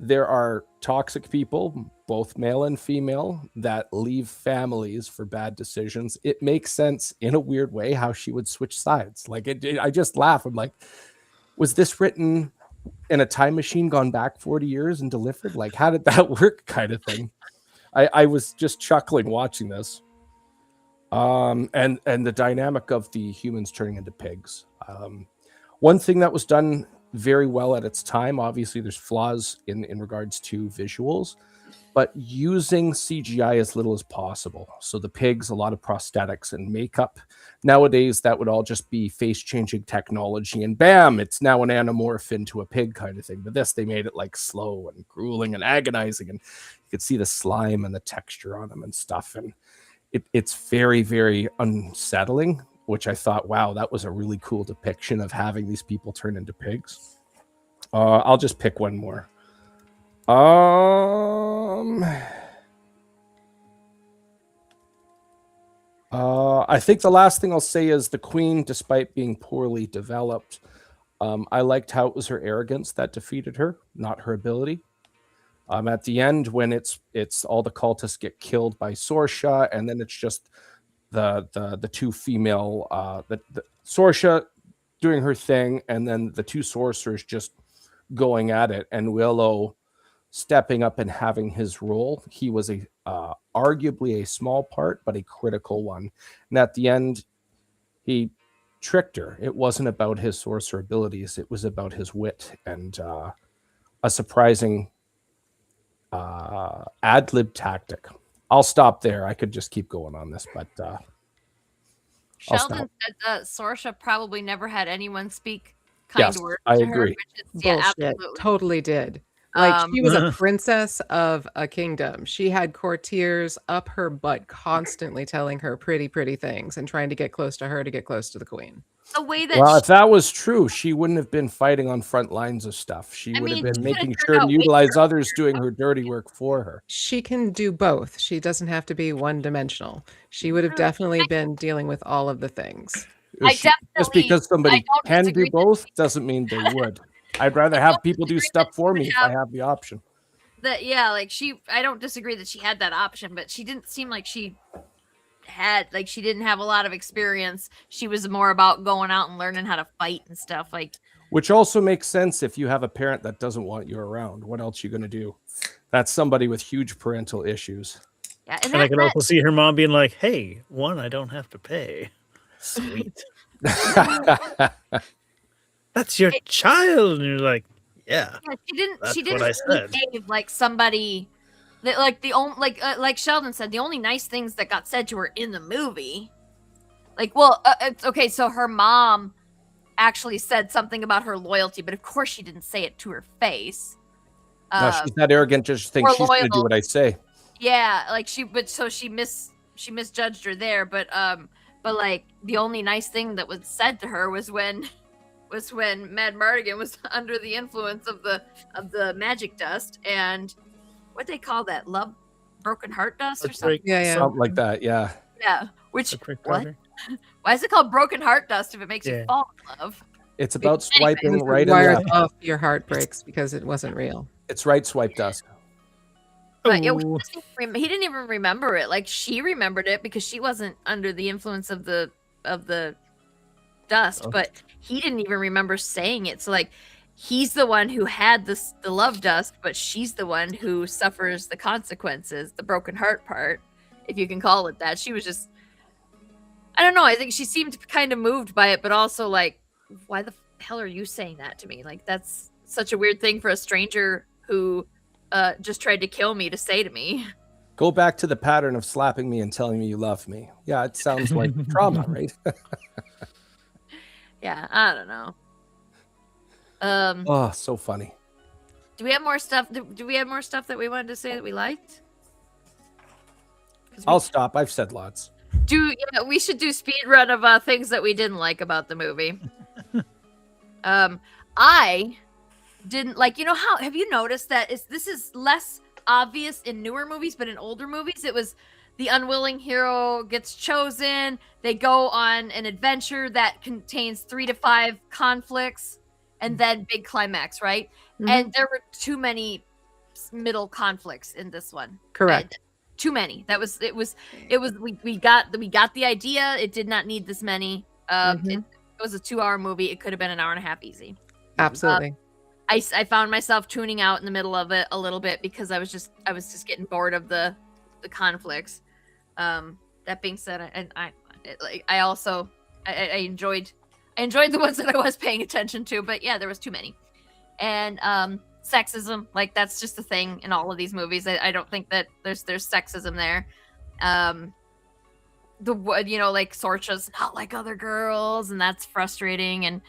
there are toxic people, both male and female, that leave families for bad decisions. It makes sense in a weird way how she would switch sides. Like, I just laugh. I'm like, was this written in a time machine gone back 40 years and delivered? Like, how did that work, kind of thing? I was just chuckling watching this. And the dynamic of the humans turning into pigs. One thing that was done very well at its time, obviously there's flaws in regards to visuals, but using CGI as little as possible. So the pigs, a lot of prosthetics and makeup. Nowadays, that would all just be face-changing technology, and bam, it's now an anamorph into a pig kind of thing. But this, they made it like slow and grueling and agonizing, and you could see the slime and the texture on them and stuff. And it's very, very unsettling, which I thought, wow, that was a really cool depiction of having these people turn into pigs. I'll just pick one more. I think the last thing I'll say is the queen, despite being poorly developed, I liked how it was her arrogance that defeated her, not her ability. At the end, when it's all the cultists get killed by Sorsha, and then it's just the two female, the Sorsha doing her thing, and then the two sorcerers just going at it, and Willow stepping up and having his role. He was arguably a small part, but a critical one. And at the end, he tricked her. It wasn't about his sorcerer abilities. It was about his wit and a surprising ad-lib tactic. I'll stop there. I could just keep going on this, but Sheldon said that Sorsha probably never had anyone speak kind words I to agree. her. Which is, Bullshit. yeah, absolutely. Totally did. Like, she was a princess of a kingdom. She had courtiers up her butt constantly telling her pretty things and trying to get close to her to get close to the queen. The way that Well, if that was true, she wouldn't have been fighting on front lines of stuff. She would have been making sure to utilize others doing her dirty work for her. She can do both. She doesn't have to be one-dimensional. She would have definitely been dealing with all of the things. Just because somebody can do both doesn't mean they would. I'd rather have people do stuff for me if I have the option. I don't disagree that she had that option, but she didn't seem like she didn't have a lot of experience. She was more about going out and learning how to fight and stuff. Which also makes sense if you have a parent that doesn't want you around. What else are you going to do? That's somebody with huge parental issues. Yeah, and I can also see her mom being like, "Hey, I don't have to pay. Sweet." That's your child, and you're like, yeah. She didn't. That's She didn't what I said. behave like somebody. Like Sheldon said, the only nice things that got said to her in the movie, it's okay. So her mom actually said something about her loyalty, but of course she didn't say it to her face. No, she's not arrogant. Just think she's going to do what I say. Yeah, she misjudged her there, but like the only nice thing that was said to her was when Mad Mardigan was under the influence of the magic dust, and what they call that, broken heart dust or something. Yeah. Something like that. Yeah. Yeah. Which what? Why is it called broken heart dust if it makes you fall in love? It's about swiping right and wired left. off your heart breaks because it wasn't real. It's right swipe dust. But he didn't even remember it. Like, she remembered it because she wasn't under the influence of the dust, but he didn't even remember saying it. So like, he's the one who had the love dust, but she's the one who suffers the consequences, the broken heart part, if you can call it that. She was just, I don't know. I think she seemed kind of moved by it, but also like, why the hell are you saying that to me? Like, that's such a weird thing for a stranger who just tried to kill me to say to me. Go back to the pattern of slapping me and telling me you love me. Yeah, it sounds like trauma, right? Yeah, I don't know. Oh, so funny. Do we have more stuff? Do we have more stuff that we wanted to say that we liked? I'll stop. I've said lots. We should do speed run of things that we didn't like about the movie. I didn't like. You know how? Have you noticed that this is less obvious in newer movies, but in older movies, it was the unwilling hero gets chosen. They go on an adventure that contains 3 to 5 conflicts, and then big climax, right? Mm-hmm. And there were too many middle conflicts in this one. Correct. Too many. We got the idea. It did not need this many. It was a 2-hour movie. It could have been an hour and a half easy. Absolutely. I found myself tuning out in the middle of it a little bit because I was just getting bored of the conflicts. that being said, I also I enjoyed the ones that I was paying attention to, but yeah, there was too many. And sexism, like that's just a thing in all of these movies. I don't think that there's sexism there. Like Sorcha's not like other girls, and that's frustrating. And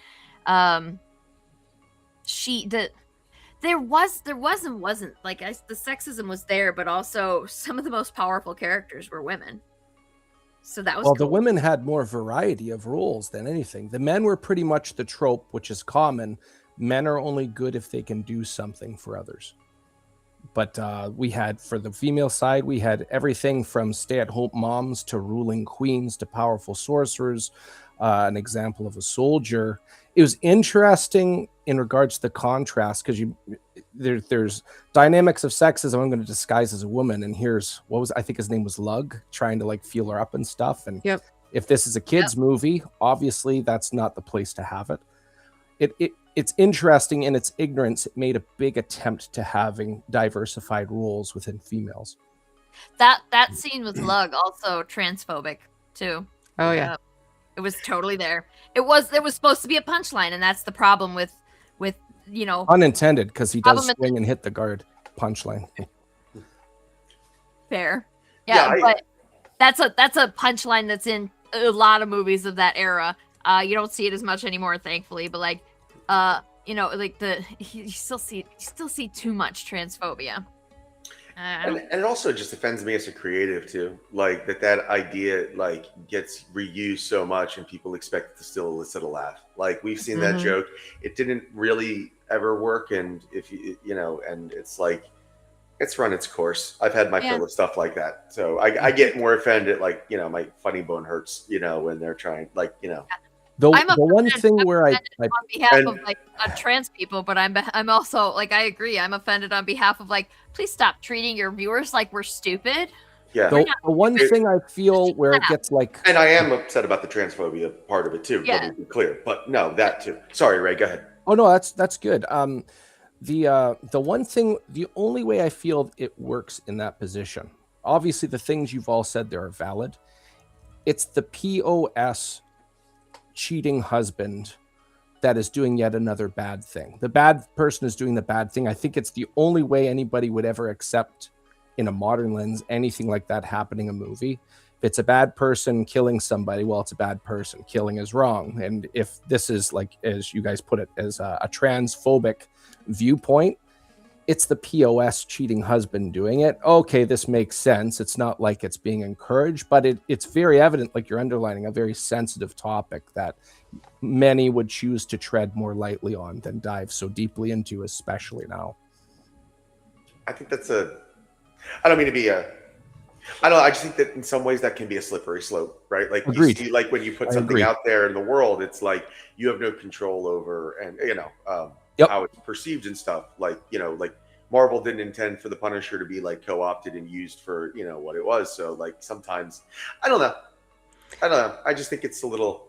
there wasn't like the sexism was there, but also some of the most powerful characters were women. So that was the women had more variety of roles than anything. The men were pretty much the trope, which is common. Men are only good if they can do something for others. But we had, for the female side, we had everything from stay-at-home moms to ruling queens to powerful sorcerers. An example of a soldier. It was interesting in regards to the contrast, because there's dynamics of sexism I'm going to disguise as a woman, and here's I think his name was Lug, trying to like feel her up and stuff. And if this is a kids movie, obviously that's not the place to have it. It's interesting in its ignorance. It made a big attempt to having diversified roles within females. That scene with Lug also transphobic too. Oh yeah. It was totally there. There was supposed to be a punchline, and that's the problem with unintended, because he does swing and hit the guard. Punchline. Fair. Yeah, but that's a punchline that's in a lot of movies of that era. You don't see it as much anymore, thankfully, but like you still see too much transphobia. And it also just offends me as a creative too, like that idea like gets reused so much and people expect it to still elicit a laugh. Like we've seen that joke, it didn't really ever work, and if and it's like it's run its course. I've had my fill of stuff like that, so I get more offended, like my funny bone hurts, when they're trying, like The one thing where I on behalf of like trans people, but I'm also like, I agree, I'm offended on behalf of like, please stop treating your viewers like we're stupid. Yeah. The one thing I feel where it gets like, and I am upset about the transphobia part of it too. Yeah. Let me be clear, but no, that too. Sorry, Ray, go ahead. Oh no, that's good. The one thing, the only way I feel it works in that position, obviously the things you've all said there are valid. It's the POS cheating husband that is doing yet another bad thing. The bad person is doing the bad thing. I think it's the only way anybody would ever accept, in a modern lens, anything like that happening in a movie. If it's a bad person killing somebody, well, it's a bad person. Killing is wrong. And if this is, like, as you guys put it, as a transphobic viewpoint, it's the POS cheating husband doing it. Okay, this makes sense. It's not like it's being encouraged, but it's very evident, like you're underlining, a very sensitive topic that many would choose to tread more lightly on than dive so deeply into, especially now. I think that's I don't mean to be I don't know. I just think that in some ways that can be a slippery slope, right? Like Agreed. You see, like when you put something out there in the world, it's like you have no control over, and how it's perceived and stuff. Like like Marvel didn't intend for the Punisher to be like co-opted and used for what it was. So like sometimes I don't know. I just think it's a little.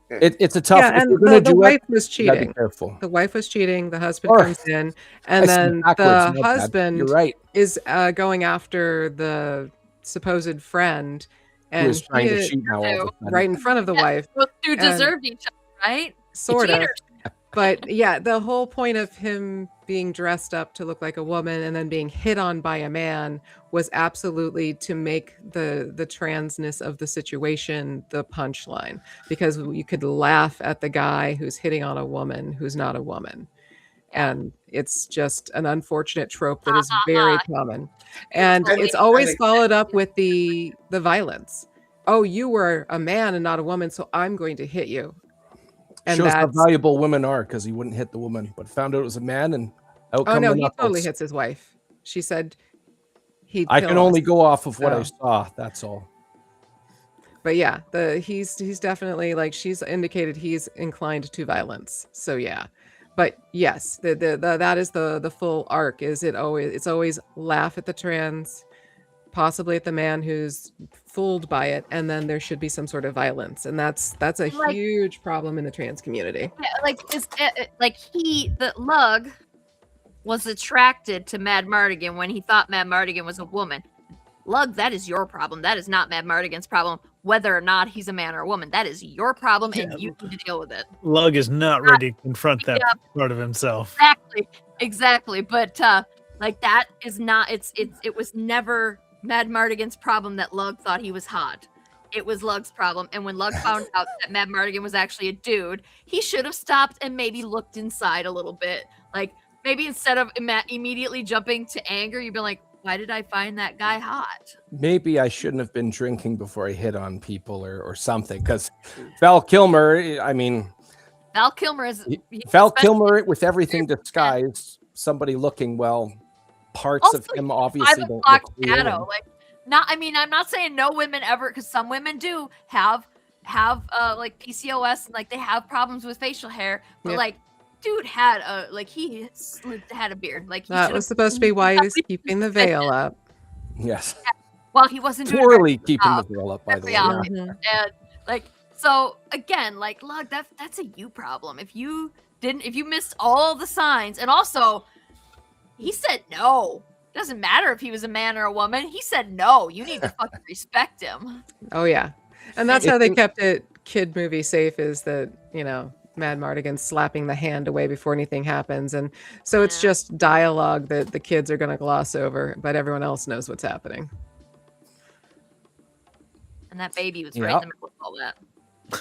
It's a tough. Yeah, and the wife was cheating. Careful. The wife was cheating. The husband comes in, and then the husband You're right. is going after the supposed friend, and Who is trying to cheat now all the time. right in front of the wife. Those two deserved each other, right? Sort of. But yeah, the whole point of him being dressed up to look like a woman and then being hit on by a man was absolutely to make the transness of the situation the punchline, because you could laugh at the guy who's hitting on a woman who's not a woman. And it's just an unfortunate trope that is very common. And it's always followed up with the violence. Oh, you were a man and not a woman, so I'm going to hit you. And shows how valuable women are, because he wouldn't hit the woman, but found out it was a man, and out come the he knuckles. totally hits his wife. She said I can only go off of what I saw. That's all. But yeah, he's definitely, like, she's indicated he's inclined to violence. So yeah, but yes, that is the full arc. It's always laugh at the trans, possibly at the man who's fooled by it, and then there should be some sort of violence, and that's a huge problem in the trans community. Yeah, the Lug was attracted to Mad Mardigan when he thought Mad Mardigan was a woman. Lug, that is your problem. That is not Mad Mardigan's problem. Whether or not he's a man or a woman, that is your problem, and you need to deal with it. Lug is not ready to confront that part of himself. Exactly. But like that is not. It was never Mad Mardigan's problem that Lug thought he was hot. It was Lug's problem. And when Lug found out that Mad Mardigan was actually a dude, he should have stopped and maybe looked inside a little bit. Like maybe instead of immediately jumping to anger, you'd be like, why did I find that guy hot? Maybe I shouldn't have been drinking before I hit on people or something. Because Val Kilmer, I mean, Val Kilmer is Val Kilmer with everything disguised, somebody looking well. Parts also, of him obviously don't look real. Shadow. Like, not. I mean, I'm not saying no women ever, because some women do have like PCOS and like they have problems with facial hair, but like. Dude had he had a beard. Like that was supposed to be why he was keeping the veil up. Yes. Well, he wasn't poorly keeping the veil up, by the way. And like so again, like Lug, that's a you problem. If you missed all the signs, and also he said no. Doesn't matter if he was a man or a woman. He said no. You need to fucking respect him. Oh yeah, and that's how they kept it kid movie safe. Is that Mad Mardigan slapping the hand away before anything happens, and so it's just dialogue that the kids are going to gloss over, but everyone else knows what's happening. And that baby was right in the middle of all that.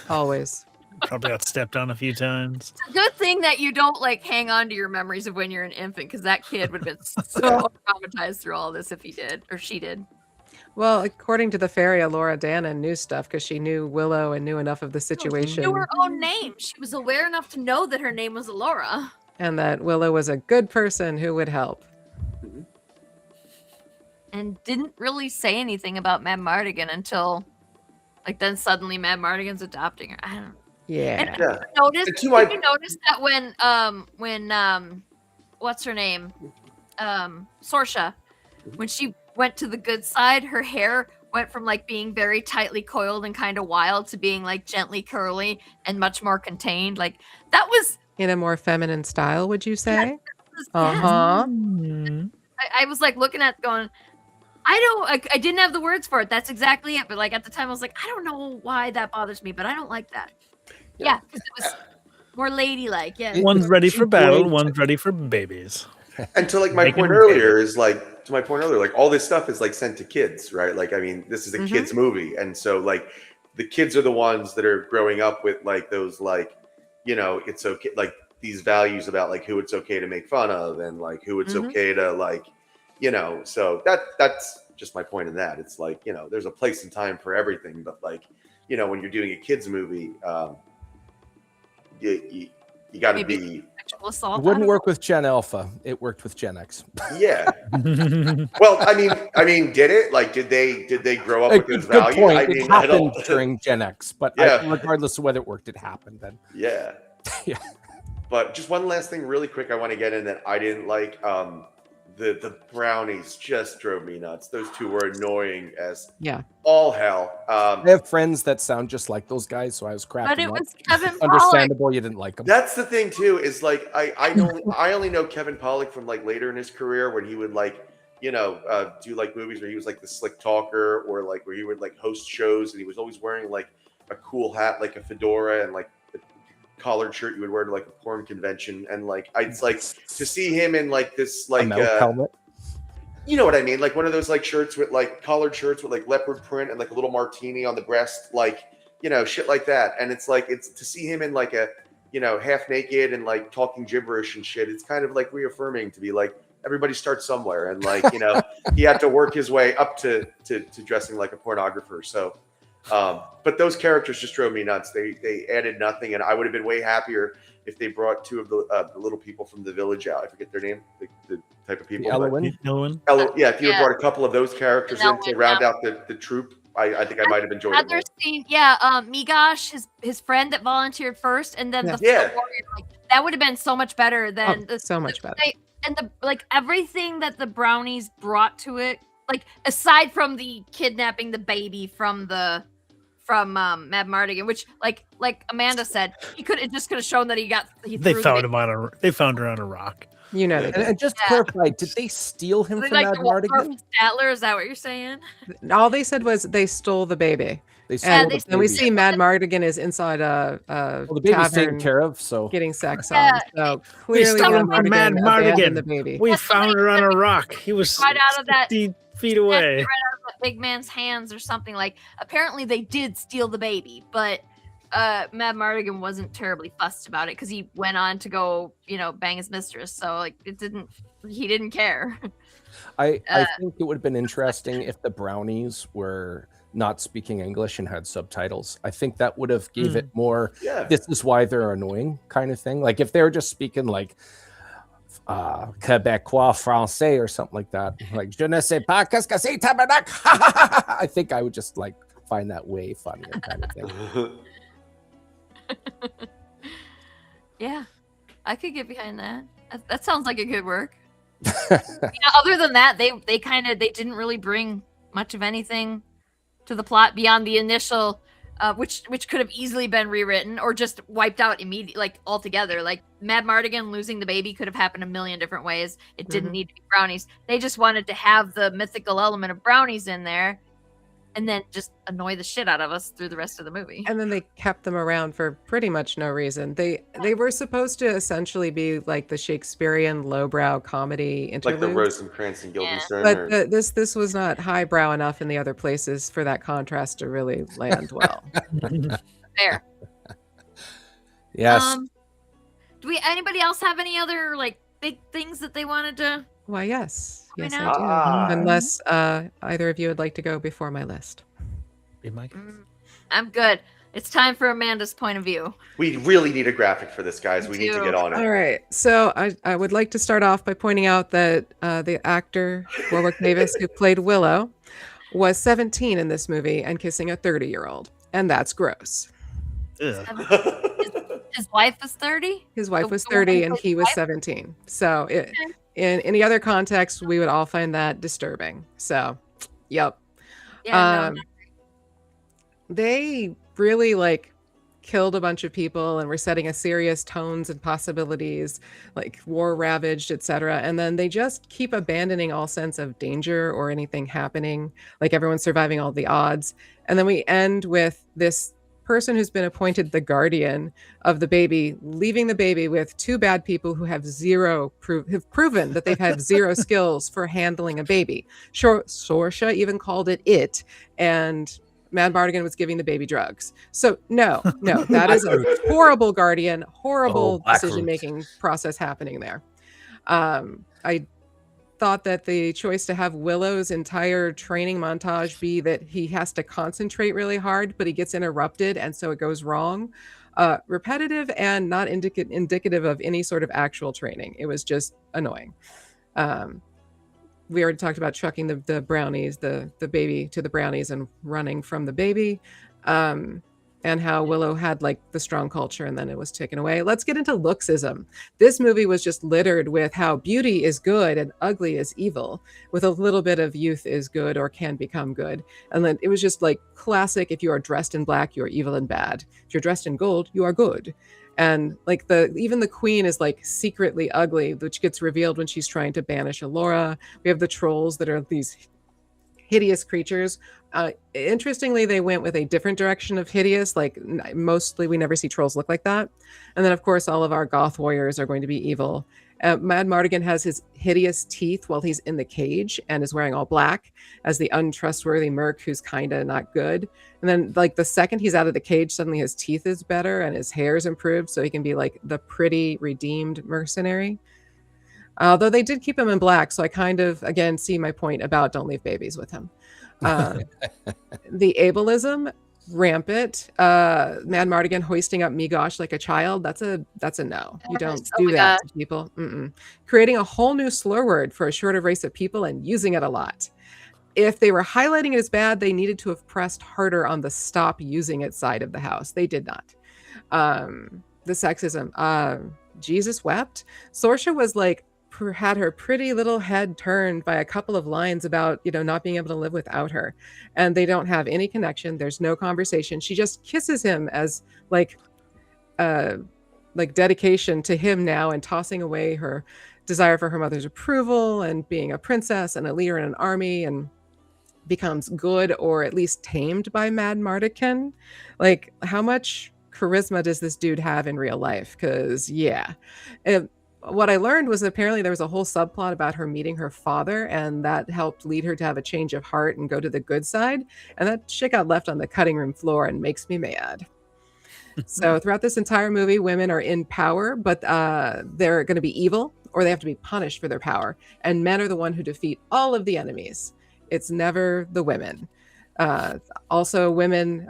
Always. Probably got stepped on a few times. It's a good thing that you don't like hang on to your memories of when you're an infant, because that kid would have been so traumatized through all this if he did or she did. Well, according to the fairy, Laura Dannon knew stuff because she knew Willow and knew enough of the situation. She knew her own name. She was aware enough to know that her name was Laura. And that Willow was a good person who would help. And didn't really say anything about Mad Mardigan until, like, then suddenly Mad Mardigan's adopting her. I don't know. Yeah. And did you notice that when what's her name? Sorsha, when she went to the good side, her hair went from like being very tightly coiled and kind of wild to being like gently curly and much more contained. Like that was in a more feminine style, would you say? Yes, I was like looking at going, I didn't have the words for it. That's exactly it. But like at the time I was like, I don't know why that bothers me, but I don't like that. Yeah, because it was more ladylike. Yeah. One's ready for battle, one's ready for babies. And to like my point earlier is like all this stuff is like sent to kids, right? Like, I mean, this is a kids movie. And so like the kids are the ones that are growing up with like those, like, it's okay. Like these values about like who it's okay to make fun of and like who it's okay to like, so that's just my point in that. It's like, there's a place and time for everything. But like, when you're doing a kids movie, you got to be. It wouldn't work with Gen Alpha. It worked with Gen X. Yeah. Well, I mean, did it? Like, did they grow up with this value? Point. I mean, it happened during Gen X, but regardless of whether it worked, it happened then. Yeah. Yeah. But just one last thing, really quick, I want to get in that I didn't like. The brownies just drove me nuts. Those two were annoying as all hell. I have friends that sound just like those guys, so I was cracking But it was Kevin Pollak. Understandable, you didn't like them. That's the thing too. Is like I only know Kevin Pollak from like later in his career when he would like do like movies where he was like the slick talker or like where he would like host shows and he was always wearing like a cool hat, like a fedora and like collared shirt you would wear to like a porn convention, and like I'd like to see him in like this like helmet. You know what I mean? Like one of those like shirts with like collared shirts with like leopard print and like a little martini on the breast, like shit like that. And it's like it's to see him in like a half naked and like talking gibberish and shit. It's kind of like reaffirming to be like everybody starts somewhere, and like he had to work his way up to dressing like a pornographer. So. But those characters just drove me nuts. They added nothing, and I would have been way happier if they brought two of the little people from the village out. I forget their name, the type of people. Elowen. Yeah, if you had brought a couple of those characters in to round out the troop, I think I might have enjoyed it more. Scene, Migosh, his friend that volunteered first, and then the warrior, like, that would have been so much better than much better. And everything that the brownies brought to it, like aside from the kidnapping the baby from Mad Mardigan, which like Amanda said, it just could have shown that they found her on a rock. You know they did. And just to clarify, did they steal him They from like Mad the Waldorf Mardigan? Statler. Is that what you're saying? All they said was they stole the baby. They Yeah, stole they the And we baby. see Mad Mardigan is inside a Well, the baby's taken tavern care of, so getting sex Yeah. on. So We clearly stole Mad him from Mad Mardigan abandoned the Mardigan. baby. We Yeah, somebody found her on said a we rock. He was right out of that 60 feet snatched away. it right out of that big man's hands or something. Like, apparently they did steal the baby, but Mad Mardigan wasn't terribly fussed about it because he went on to go, bang his mistress. So like, he didn't care. I think it would have been interesting if the brownies were not speaking English and had subtitles. I think that would have gave it more Yeah. this is why they're annoying kind of thing. Like if they were just speaking like Quebecois français or something like that, like je ne sais pas qu'est-ce que c'est tabarnak. I think I would just like find that way funnier kind of thing. Yeah, I could get behind that. That sounds like it could work. Other than that, they didn't really bring much of anything to the plot beyond the initial, which could have easily been rewritten or just wiped out immediately, like altogether. Like Mad Mardigan losing the baby could have happened a million different ways. It didn't need to be brownies. They just wanted to have the mythical element of brownies in there, and then just annoy the shit out of us through the rest of the movie. And then they kept them around for pretty much no reason. They were supposed to essentially be like the Shakespearean lowbrow comedy interlude. Like the Rosencrantz and Guildenstern. But this was not highbrow enough in the other places for that contrast to really land well. Fair. Yes. Do anybody else have any other like big things that they wanted to? Why, yes. Yes, Point I out? do. Ah. Unless either of you would like to go before my list. Be my guest. I'm good. It's time for Amanda's point of view. We really need a graphic for this, guys. We need to get on it. All right. So I would like to start off by pointing out that the actor, Warwick Davis, who played Willow, was 17 in this movie and kissing a 30-year-old. And that's gross. Ugh. His wife was 30? His wife The was woman 30 who and played he was wife? 17. So in any other context, we would all find that disturbing. So, yep. Yeah, no. They really like killed a bunch of people and were setting a serious tones and possibilities, like war ravaged, etc. And then they just keep abandoning all sense of danger or anything happening, like everyone's surviving all the odds. And then we end with this person who's been appointed the guardian of the baby, leaving the baby with two bad people who have have proven that they've had zero skills for handling a baby. Sorsha even called it, and Mad Mardigan was giving the baby drugs. So no, that is a horrible guardian, horrible decision-making process happening there. I thought that the choice to have Willow's entire training montage be that he has to concentrate really hard, but he gets interrupted, and so it goes wrong. Repetitive and not indicative of any sort of actual training. It was just annoying. We already talked about chucking the brownies, the baby to the brownies and running from the baby, and how Willow had like the strong culture and then it was taken away. Let's get into looksism. This movie was just littered with how beauty is good and ugly is evil, with a little bit of youth is good or can become good. And then it was just like classic, if you are dressed in black, you are evil and bad. If you're dressed in gold, you are good. And like even the queen is like secretly ugly, which gets revealed when she's trying to banish Alora. We have the trolls that are these hideous creatures. Interestingly, they went with a different direction of hideous. Like mostly we never see trolls look like that. And then of course all of our goth warriors are going to be evil. Mad Mardigan has his hideous teeth while he's in the cage and is wearing all black as the untrustworthy merc who's kind of not good. And then like the second he's out of the cage, suddenly his teeth is better and his hair's improved so he can be like the pretty redeemed mercenary. Although they did keep him in black, so I kind of again see my point about don't leave babies with him. The ableism rampant. Mad Mardigan hoisting up Migosh like a child. That's a no. You don't do that to people. Creating a whole new slur word for a shorter race of people and using it a lot. If they were highlighting it as bad, they needed to have pressed harder on the stop using it side of the house. They did not. The sexism. Jesus wept. Sorsha was like had her pretty little head turned by a couple of lines about, not being able to live without her. And they don't have any connection. There's no conversation. She just kisses him as like dedication to him now and tossing away her desire for her mother's approval and being a princess and a leader in an army, and becomes good or at least tamed by Mad Mardigan. Like, how much charisma does this dude have in real life? Because, yeah. What I learned was apparently there was a whole subplot about her meeting her father, and that helped lead her to have a change of heart and go to the good side. And that shit got left on the cutting room floor and makes me mad. So throughout this entire movie, women are in power, but they're going to be evil, or they have to be punished for their power. And men are the one who defeat all of the enemies. It's never the women. Also, women,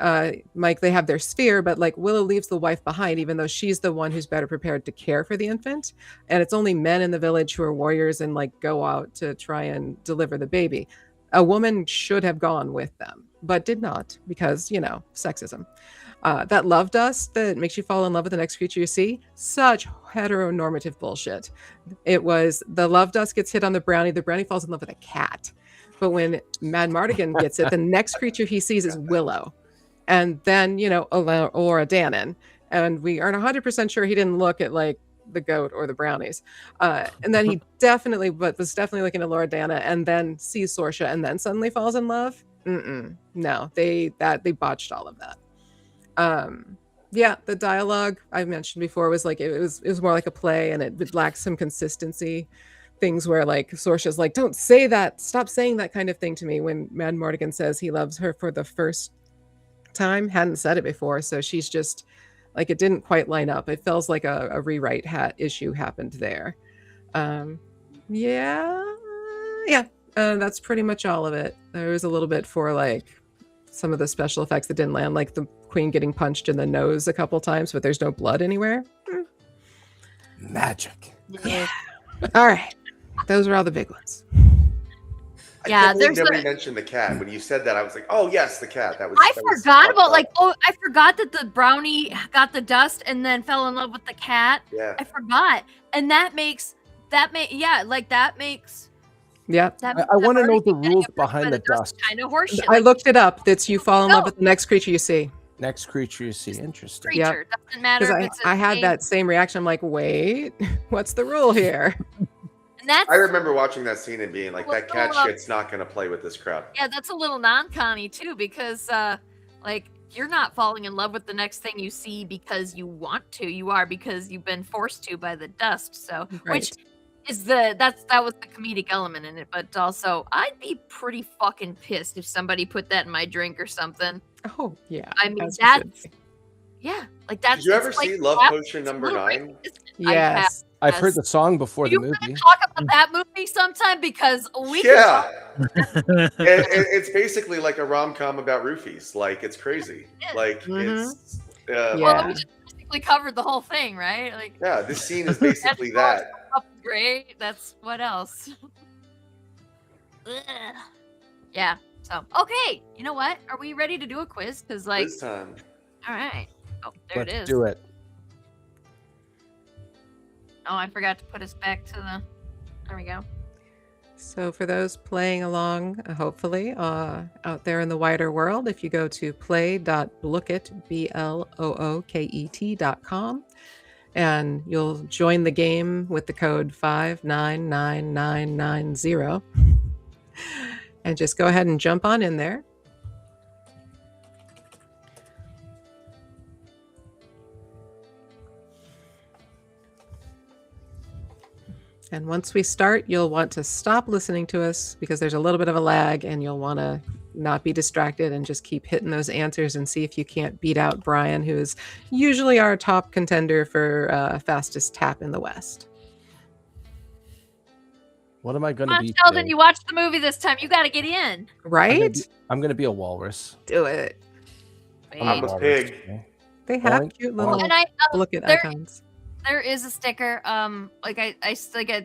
Mike, they have their sphere, but like Willow leaves the wife behind, even though she's the one who's better prepared to care for the infant. And it's only men in the village who are warriors and like go out to try and deliver the baby. A woman should have gone with them, but did not because, you know, sexism. That love dust that makes you fall in love with the next creature you see, such heteronormative bullshit. It was the love dust gets hit on the brownie falls in love with a cat. But when Mad Mardigan gets it, the next creature he sees is Willow. And then, you know, or a Danon. And we aren't 100% sure he didn't look at like the goat or the brownies. And then he was definitely looking at Laura Dana and then sees Sorsha and then suddenly falls in love. No, they botched all of that. Yeah, the dialogue I mentioned before was like it was more like a play, and it lacked some consistency. Things where like Sorsha's like, don't say that, stop saying that kind of thing to me, when Mad Mardigan says he loves her for the first time, hadn't said it before, so she's just like, it didn't quite line up. It feels like a rewrite issue happened there. That's pretty much all of it. There was a little bit for like some of the special effects that didn't land, like the queen getting punched in the nose a couple times, but there's no blood anywhere. Magic. Yeah. All right, those were all the big ones. Yeah, there's nobody mentioned the cat. When you said that, I was like, "Oh yes, the cat." I forgot that the brownie got the dust and then fell in love with the cat. Yeah, I forgot, and that makes. Yeah, I want to know the rules behind the dust. Kind of horseshit. I looked it up. That's you fall in love with the next creature you see. Next creature you see. Interesting. Creature doesn't matter. Because I had that same reaction. I'm like, wait, what's the rule here? And that's, I remember watching that scene and being like, "That cat shit's not going to play with this crowd." Yeah, that's a little non-Connie too, because like you're not falling in love with the next thing you see because you want to. You are because you've been forced to by the dust. So, which is that was the comedic element in it, but also I'd be pretty fucking pissed if somebody put that in my drink or something. Oh yeah, I mean that's like that's. Did you ever see Love Potion number 9? Yes, I've heard the song before the movie. You talk about that movie sometime because we it's basically like a rom-com about roofies. Like it's crazy. Like it's well, we just basically covered the whole thing, right? Like this scene is basically that. Great. That's what else? Yeah. So okay, you know what? Are we ready to do a quiz? Because like, quiz time. All right. Oh, there it is. Let's do it. Oh, I forgot to put us back to the. There we go. So for those playing along, hopefully out there in the wider world, if you go to play.blooket.com, and you'll join the game with the code 599990, and just go ahead and jump on in there. And once we start, you'll want to stop listening to us because there's a little bit of a lag, and you'll want to not be distracted and just keep hitting those answers and see if you can't beat out Brian, who is usually our top contender for fastest tap in the West. What am I going to be? Sheldon, you watched the movie this time. You got to get in. Right? I'm going to be a walrus. Do it. I'm a pig. They have cute little look at icons. There is a sticker. Like I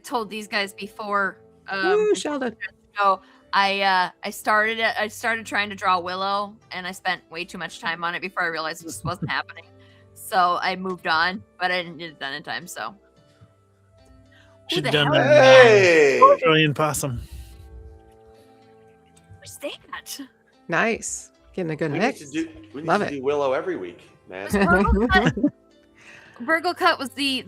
told these guys before. Ooh, Sheldon. So I started trying to draw Willow, and I spent way too much time on it before I realized it just wasn't happening. So I moved on, but I didn't get it done in time. So should have done Hey! Australian possum. What's that? Nice. Getting a good We mix. need to Love do Willow every week, man. Burglecut was the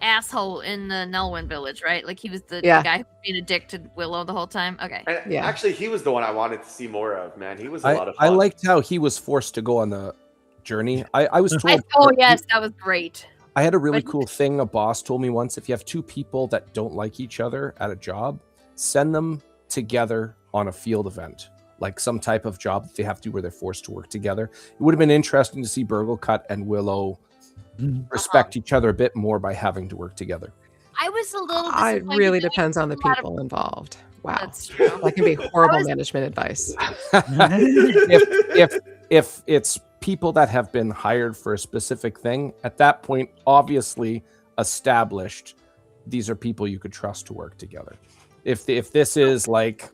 asshole in the Nelwyn village, right? Like he was the Yeah. guy who was being a dick to Willow the whole time. Okay. And Yeah. actually, he was the one I wanted to see more of. Man, he was a lot of fun. I liked how he was forced to go on the journey. I was told. Oh yes, that was great. I had a really But- cool thing a boss told me once. If you have two people that don't like each other at a job, send them together on a field event, like some type of job that they have to do where they're forced to work together. It would have been interesting to see Burglecut and Willow respect each other a bit more by having to work together. I was a little. It disappointed really that we depends on the didn't see a lot of- people involved. Wow. That's true. That can be horrible was- management advice. if it's people that have been hired for a specific thing, at that point, obviously established, these are people you could trust to work together. If this is like,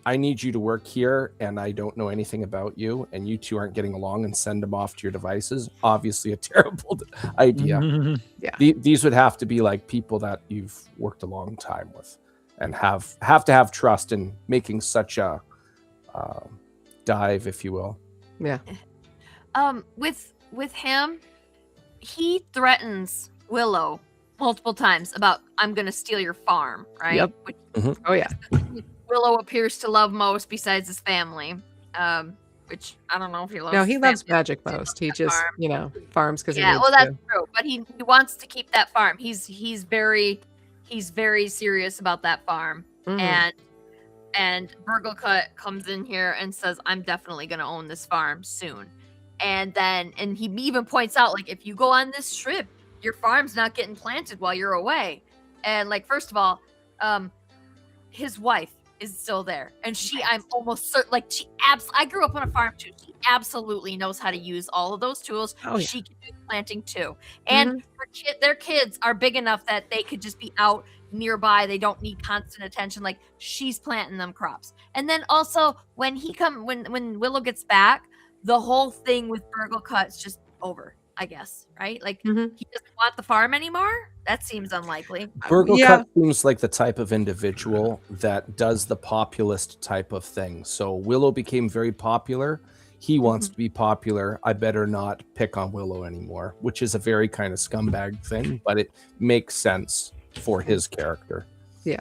I need you to work here and I don't know anything about you and you two aren't getting along, and send them off to your devices, obviously a terrible idea. These would have to be like people that you've worked a long time with and have to have trust in making such a dive, if you will. Yeah. With him, he threatens Willow multiple times about I'm gonna steal your farm, right? Yep. Which Oh yeah. Willow appears to love most besides his family. Which I don't know if he loves. No, he his loves family. magic most. He just, farm. farms because Yeah, he well, needs that's to. true. But he wants to keep that farm. He's very serious about that farm. Mhm. And Burglecut comes in here and says, I'm definitely gonna own this farm soon. And he even points out, like, if you go on this trip, your farm's not getting planted while you're away. And like, first of all, his wife is still there, and I'm almost certain, like, I grew up on a farm too. She absolutely knows how to use all of those tools. Oh, yeah. She can do planting too, and their kids are big enough that they could just be out nearby. They don't need constant attention. Like, she's planting them crops. And then also when Willow gets back, the whole thing with Burglecut's just over, I guess, right? Like, he doesn't want the farm anymore. That seems unlikely. Burglecut seems like the type of individual that does the populist type of thing. So Willow became very popular. He wants to be popular. I better not pick on Willow anymore, which is a very kind of scumbag thing, but it makes sense for his character. Yeah.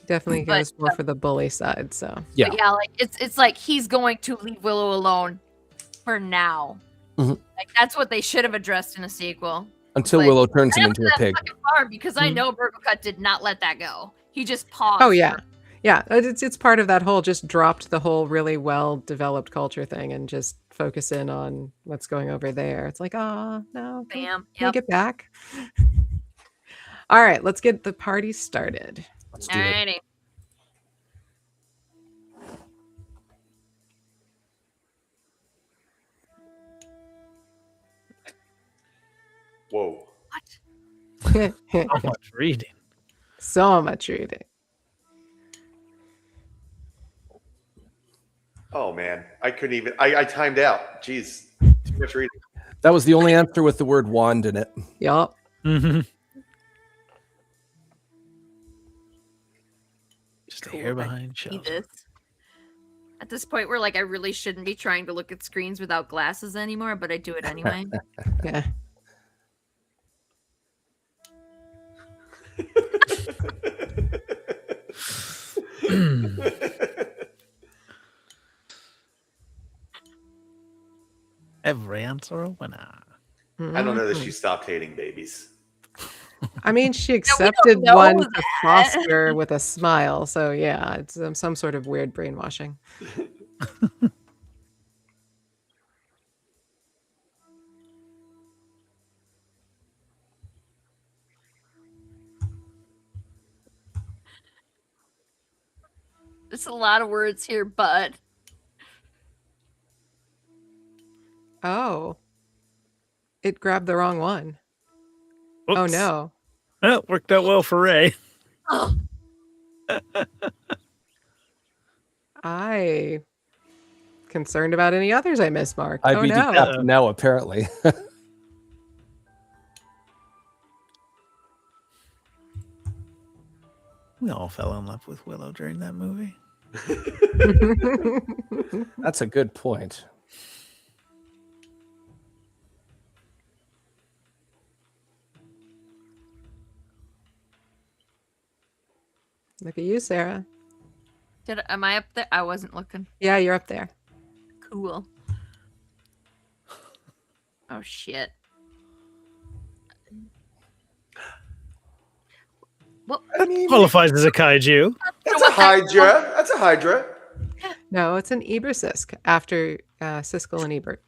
Definitely But, goes more for the bully side. So Yeah. But yeah, like it's like he's going to leave Willow alone for now. Mhm. Like, that's what they should have addressed in a sequel. Until Like, Willow turns him Get into up a to that pig. fucking farm, because I know Burglecut did not let that go. He just paused. Oh yeah. Yeah, it's part of that whole just dropped the whole really well developed culture thing and just focus in on what's going over there. It's like, no, Bam. can we Yep. get back? All right, let's get the party started. Let's do it. Alrighty. Whoa. What? How much reading? So much reading. Oh man, I couldn't even. I timed out. Jeez, too much reading. That was the only answer with the word wand in it. Yup. Just a Cool, hair I behind See shelves. this. At this point, where like I really shouldn't be trying to look at screens without glasses anymore, but I do it anyway. Yeah. Every answer a winner. I don't know that Mhm. she stopped hating babies. I mean, she don't accepted know one to that. foster with a smile. So yeah, it's some sort of weird brainwashing. There's a lot of words here, but Oh, it grabbed the wrong one. Oh Oops. no. Well, it worked out well for Ray. oh, I concerned about any others I mismarked. I'd Oh be no. decapped now, apparently. We all fell in love with Willow during that movie. That's a good point. Look at you, Sarah. Am I up there? I wasn't looking. Yeah, you're up there. Cool. Oh shit. What? I mean, Qualifies as a kaiju. that's a Hydra. That's a Hydra. No, it's an Ebersisk after Siskel and Ebert.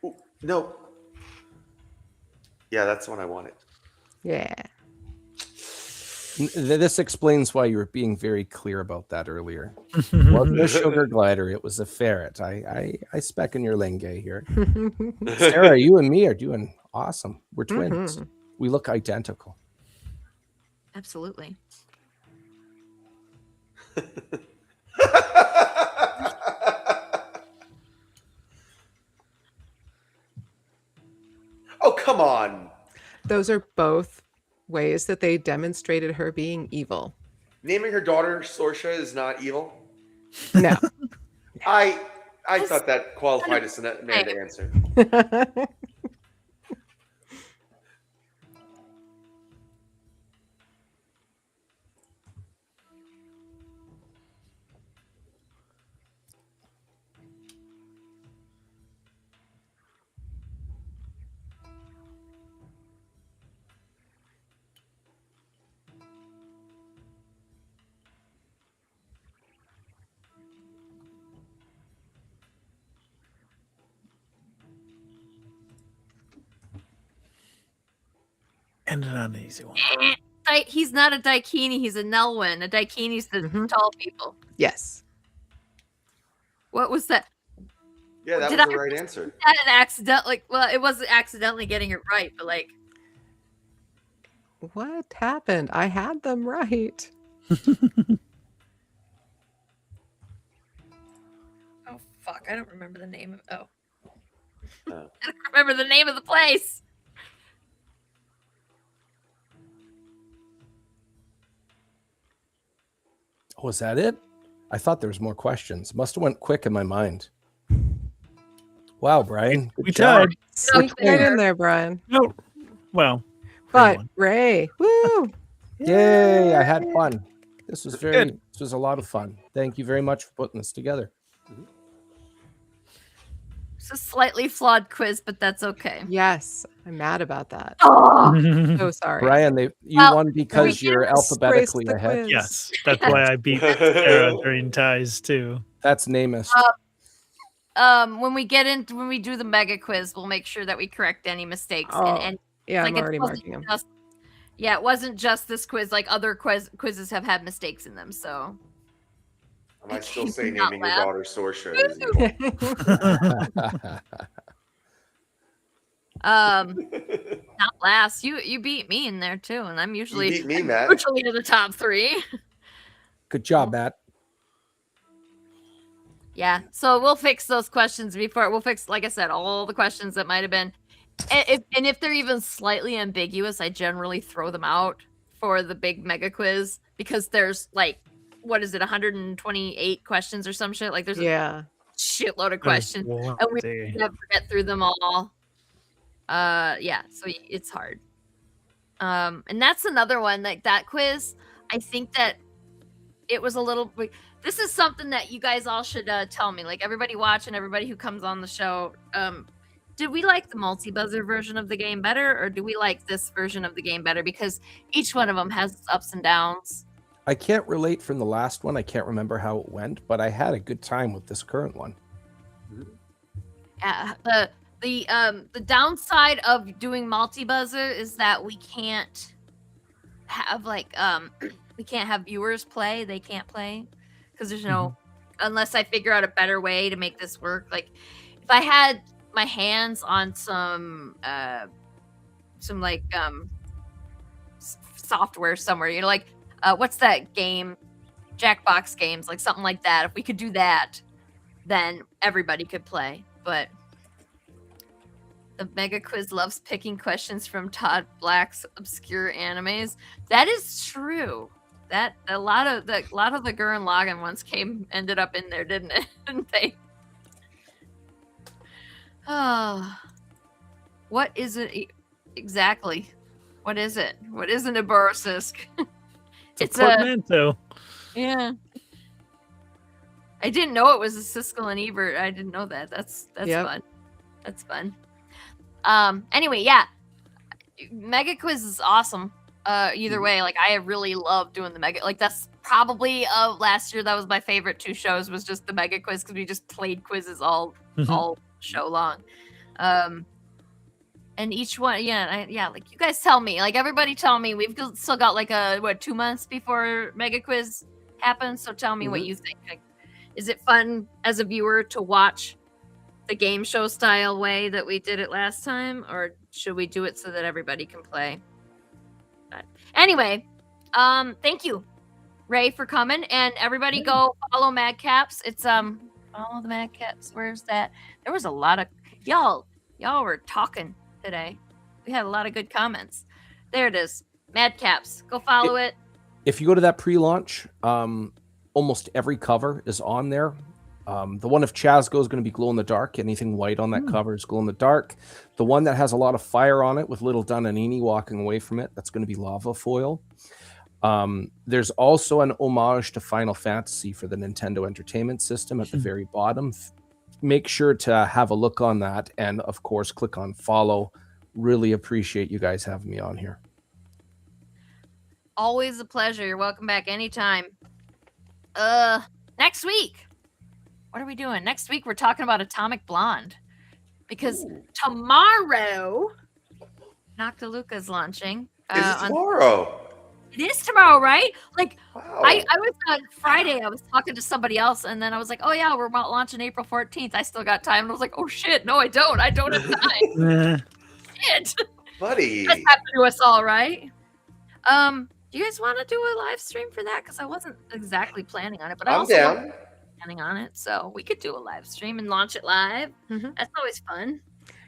Ooh, no. Yeah, that's the one I wanted. Yeah. This explains why you were being very clear about that earlier. It wasn't a sugar glider, it was a ferret. I spec in your lenge here. Sarah, you and me are doing awesome. We're twins. Mhm. We look identical. Absolutely. Oh, come on. Those are both ways that they demonstrated her being evil. Naming her daughter Sorsha is not evil. No. I thought that qualified as an Amanda answer. Ended on an easy one. He's not a Daikini, he's a Nelwyn. A Daikini's the Mhm. tall people. Yes. What was that? Yeah, that Did was I the right answer. That an accident, like, well, it wasn't accidentally getting it right, but like, What happened? I had them right. oh fuck, I don't remember the name of. Oh, Oh. I don't remember the name of the place. Oh, is that it? I thought there was more questions. Must have went quick in my mind. Wow, Brian. We good job. tied. Sneak right in there, Brian. No, well, But one. Ray, woo! Yay, I had fun. This was Good. this was a lot of fun. Thank you very much for putting this together. It's a slightly flawed quiz, but that's okay. Yes, I'm mad about that. Oh, So sorry. Brian, you Well, won because we you're can alphabetically disgrace the ahead. quiz. Yes, that's why I beat Sarah during ties too. That's Namus. when we do the mega quiz, we'll make sure that we correct any mistakes. Oh, and Yeah, like, I'm it already wasn't marking them. just- yeah, it wasn't just this quiz. Like other quizzes have had mistakes in them. So Am I still say Not naming your laugh. daughter Sorsha is evil? not last. You beat me in there too, and I'm You usually beat me, Matt. virtually in the top 3. Good job, Matt. Yeah, so we'll fix those questions before. We'll fix, like I said, all the questions that might have been. And if they're even slightly ambiguous, I generally throw them out for the big mega quiz because there's like, what is it, 128 questions or some shit? Like there's Yeah. a shitload of questions, and we Plenty. never get through them all. Yeah, so it's hard. And that's another one, like that quiz. I think that it was a little. This is something that you guys all should tell me. Like everybody watching, everybody who comes on the show. Did we like the multi-buzzer version of the game better, or do we like this version of the game better? Because each one of them has its ups and downs. I can't relate from the last one. I can't remember how it went, but I had a good time with this current one. The downside of doing multi-buzzer is that we can't have we can't have viewers play. They can't play because there's no unless I figure out a better way to make this work. Like if I had my hands on some software somewhere, you know, like what's that game, Jackbox games, like something like that. If we could do that, then everybody could play. But the mega quiz loves picking questions from Todd Black's obscure animes. That is true. that a lot of the Gurren Lagann ones ended up in there, didn't it? Didn't they? Oh, what is it exactly? What is it? What is an Eborosisk? It's a portmanteau. Yeah. I didn't know it was a Siskel and Ebert. I didn't know that. That's Yep. fun. That's fun. Anyway, yeah. Mega Quiz is awesome. Either way, like I really love doing the Mega. Like that's probably last year. That was my favorite 2 shows. Was just the Mega Quiz because we just played quizzes all show long. And each one, like you guys tell me, like everybody tell me, we've still got like 2 months before Mega Quiz happens. So tell me what you think. Like, is it fun as a viewer to watch the game show style way that we did it last time, or should we do it so that everybody can play? But anyway, thank you, Ray, for coming, and everybody go follow Madcaps. It's follow the Madcaps. Where's that? There was a lot of y'all were talking today. We had a lot of good comments. There it is, Madcaps. Go follow it. If you go to that pre-launch, almost every cover is on there. The one of Chazgo is going to be glow in the dark. Anything white on that cover is glow in the dark. The one that has a lot of fire on it with little Dunanini walking away from it, that's going to be lava foil. There's also an homage to Final Fantasy for the Nintendo Entertainment System at the very bottom. Make sure to have a look on that. And of course, click on follow. Really appreciate you guys having me on here. Always a pleasure. You're welcome back anytime. Next week, what are we doing? Next week, we're talking about Atomic Blonde. Because tomorrow, Noctiluca's launching. Is it tomorrow? It is tomorrow, right? Like, Wow. I was on Friday, I was talking to somebody else, and then I was like, oh yeah, we're launching April 14th. I still got time. And I was like, oh shit, no, I don't. I don't have time. Shit. Buddy. That's happened to us all, right? Do you guys want to do a live stream for that? Because I wasn't exactly planning on it, but I I'm also down. wasn't planning on it, so we could do a live stream and launch it live. Mhm. That's always fun.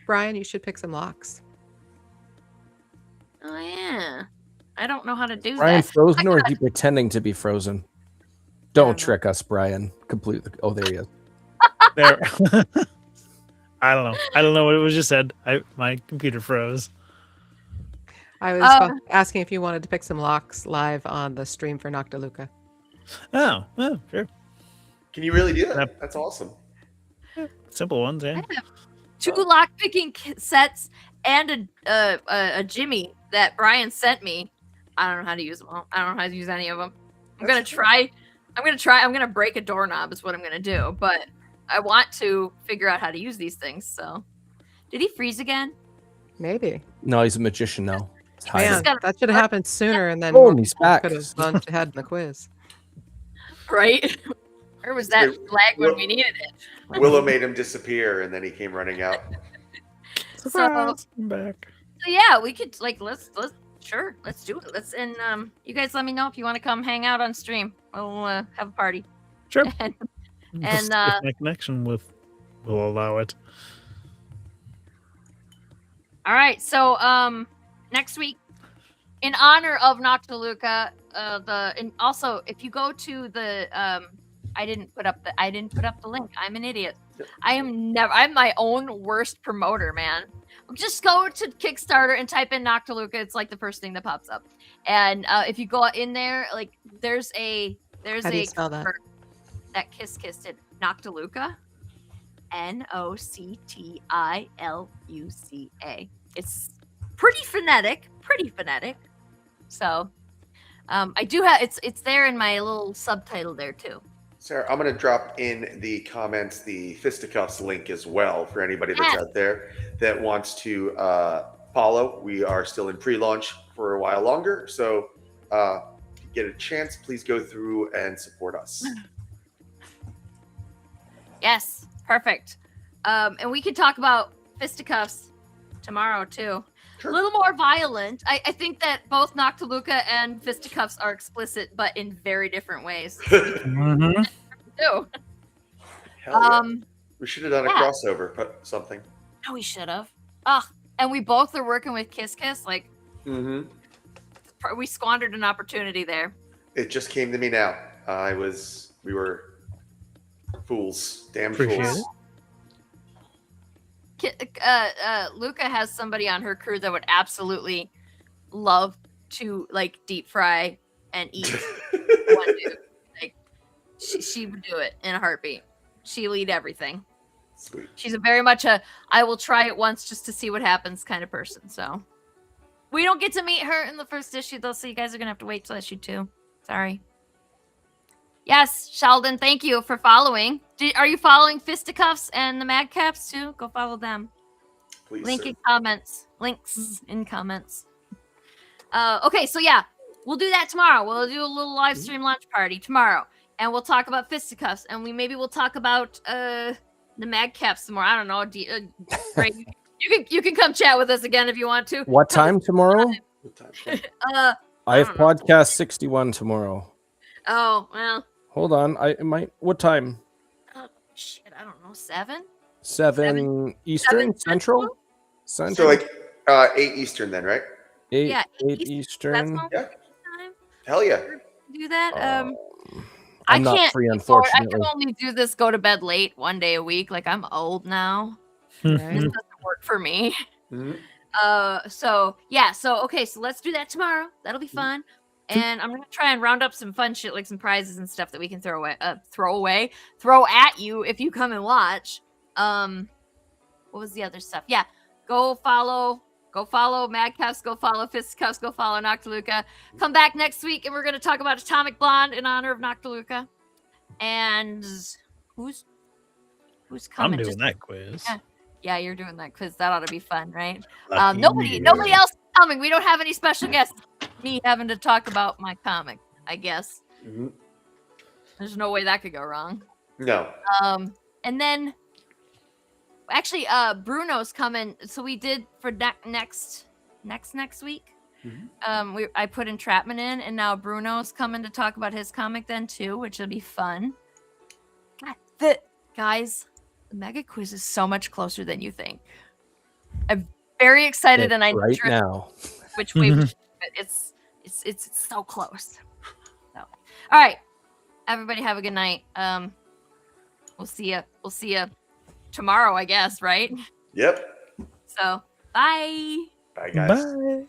Brian, you should pick some locks. Oh yeah, I don't know how to do Brian that. frozen, or is he pretending to be frozen? Don't know. trick us, Brian. Completely. Oh, there he is. There. I don't know what it was just said. My computer froze. I was asking if you wanted to pick some locks live on the stream for Noctiluca. Oh, sure. Can you really do that? Yep. That's awesome. Simple ones, yeah. I have 2 lock picking sets and a Jimmy that Brian sent me. I don't know how to use them all. I don't know how to use any of them. I'm gonna try. I'm gonna break a doorknob is what I'm gonna do. But I want to figure out how to use these things. So, did he freeze again? Maybe. No, he's a magician now. It's Man. hiding. Man, that should have happened sooner, and then Oh, more and he's people back. could have launched ahead in the quiz. Right? Where was that Wait, flag when what- we needed it? Willow made him disappear, and then he came running out. Surprise! I'm back. So yeah, we could let's do it. You guys let me know if you want to come hang out on stream. We'll have a party. Sure. And Just if my connection will allow it. all right, so next week, in honor of Noctiluca, and also if you go to the I didn't put up the link. I'm an idiot. I'm my own worst promoter, man. Just go to Kickstarter and type in Noctiluca. It's like the first thing that pops up. And if you go in there, like there's a How do you spell that? cover that Kiss did. Noctiluca. Noctiluca. It's pretty phonetic. So I do have it's there in my little subtitle there too. Sarah, I'm going to drop in the comments the Fisticuffs link as well for anybody that's out there that wants to follow. We are still in pre-launch for a while longer, so if you get a chance, please go through and support us. Yes, perfect. And we could talk about Fisticuffs tomorrow too. Sure. A little more violent. I think that both Noctiluca and Fisticuffs are explicit, but in very different ways. Mm-hmm. Too. Hell yeah. We should have done a crossover, put something. No, we should have. And we both are working with Kiss. Like, Mm-hmm. we squandered an opportunity there. It just came to me now. We were fools, damn Appreciate fools. it. Luca has somebody on her crew that would absolutely love to like deep fry and eat one dude. Like she would do it in a heartbeat. She'll eat everything. Sweet. She's a very much a I will try it once just to see what happens kind of person. So we don't get to meet her in the first issue though, so you guys are gonna have to wait till issue 2. Sorry. Yes, Sheldon, thank you for following. Are you following Fisticuffs and the Madcaps too? Go follow them. Please, Link sir. in comments. Links in comments. Okay, so yeah, we'll do that tomorrow. We'll do a little live stream lunch party tomorrow, and we'll talk about Fisticuffs, and maybe we'll talk about the Madcaps some more. I don't know. Right? You can come chat with us again if you want to. What time tomorrow? Good time. I have don't know. podcast 61 tomorrow. Oh well. Hold on. I might. What time? Oh, shit, I don't know. 7? 7 Eastern, 7 Central? So Central. like 8 Eastern then, right? 8, Yeah, 8 That's Eastern. my Yeah. time. Hell yeah. Do that. I'm I not can't. free, I unfortunately. can only do this. Go to bed late one day a week. Like I'm old now. Right. This doesn't work for me. Mhm. So yeah. So okay. So let's do that tomorrow. That'll be fun. And I'm gonna try and round up some fun shit, like some prizes and stuff that we can throw at you if you come and watch. What was the other stuff? Yeah. Go follow Madcaps, go follow Fisticuffs, go follow Noctiluca. Come back next week and we're gonna talk about Atomic Blonde in honor of Noctiluca. And who's coming? I'm doing Just- that quiz. Yeah, you're doing that quiz. That ought to be fun, right? Lucky Nobody you. else is coming. We don't have any special guests. Me having to talk about my comic, I guess. Mhm. There's no way that could go wrong. No. And then actually, Bruno's coming. So we did for next week. Mhm. I put Entrapment in, and now Bruno's coming to talk about his comic then too, which will be fun. God, guys, the mega quiz is so much closer than you think. I'm very excited, and I know right now. which way we should, but it's so close. So, all right, everybody, have a good night. We'll see you tomorrow, I guess, right? Yep. So, bye. Bye, guys. Bye.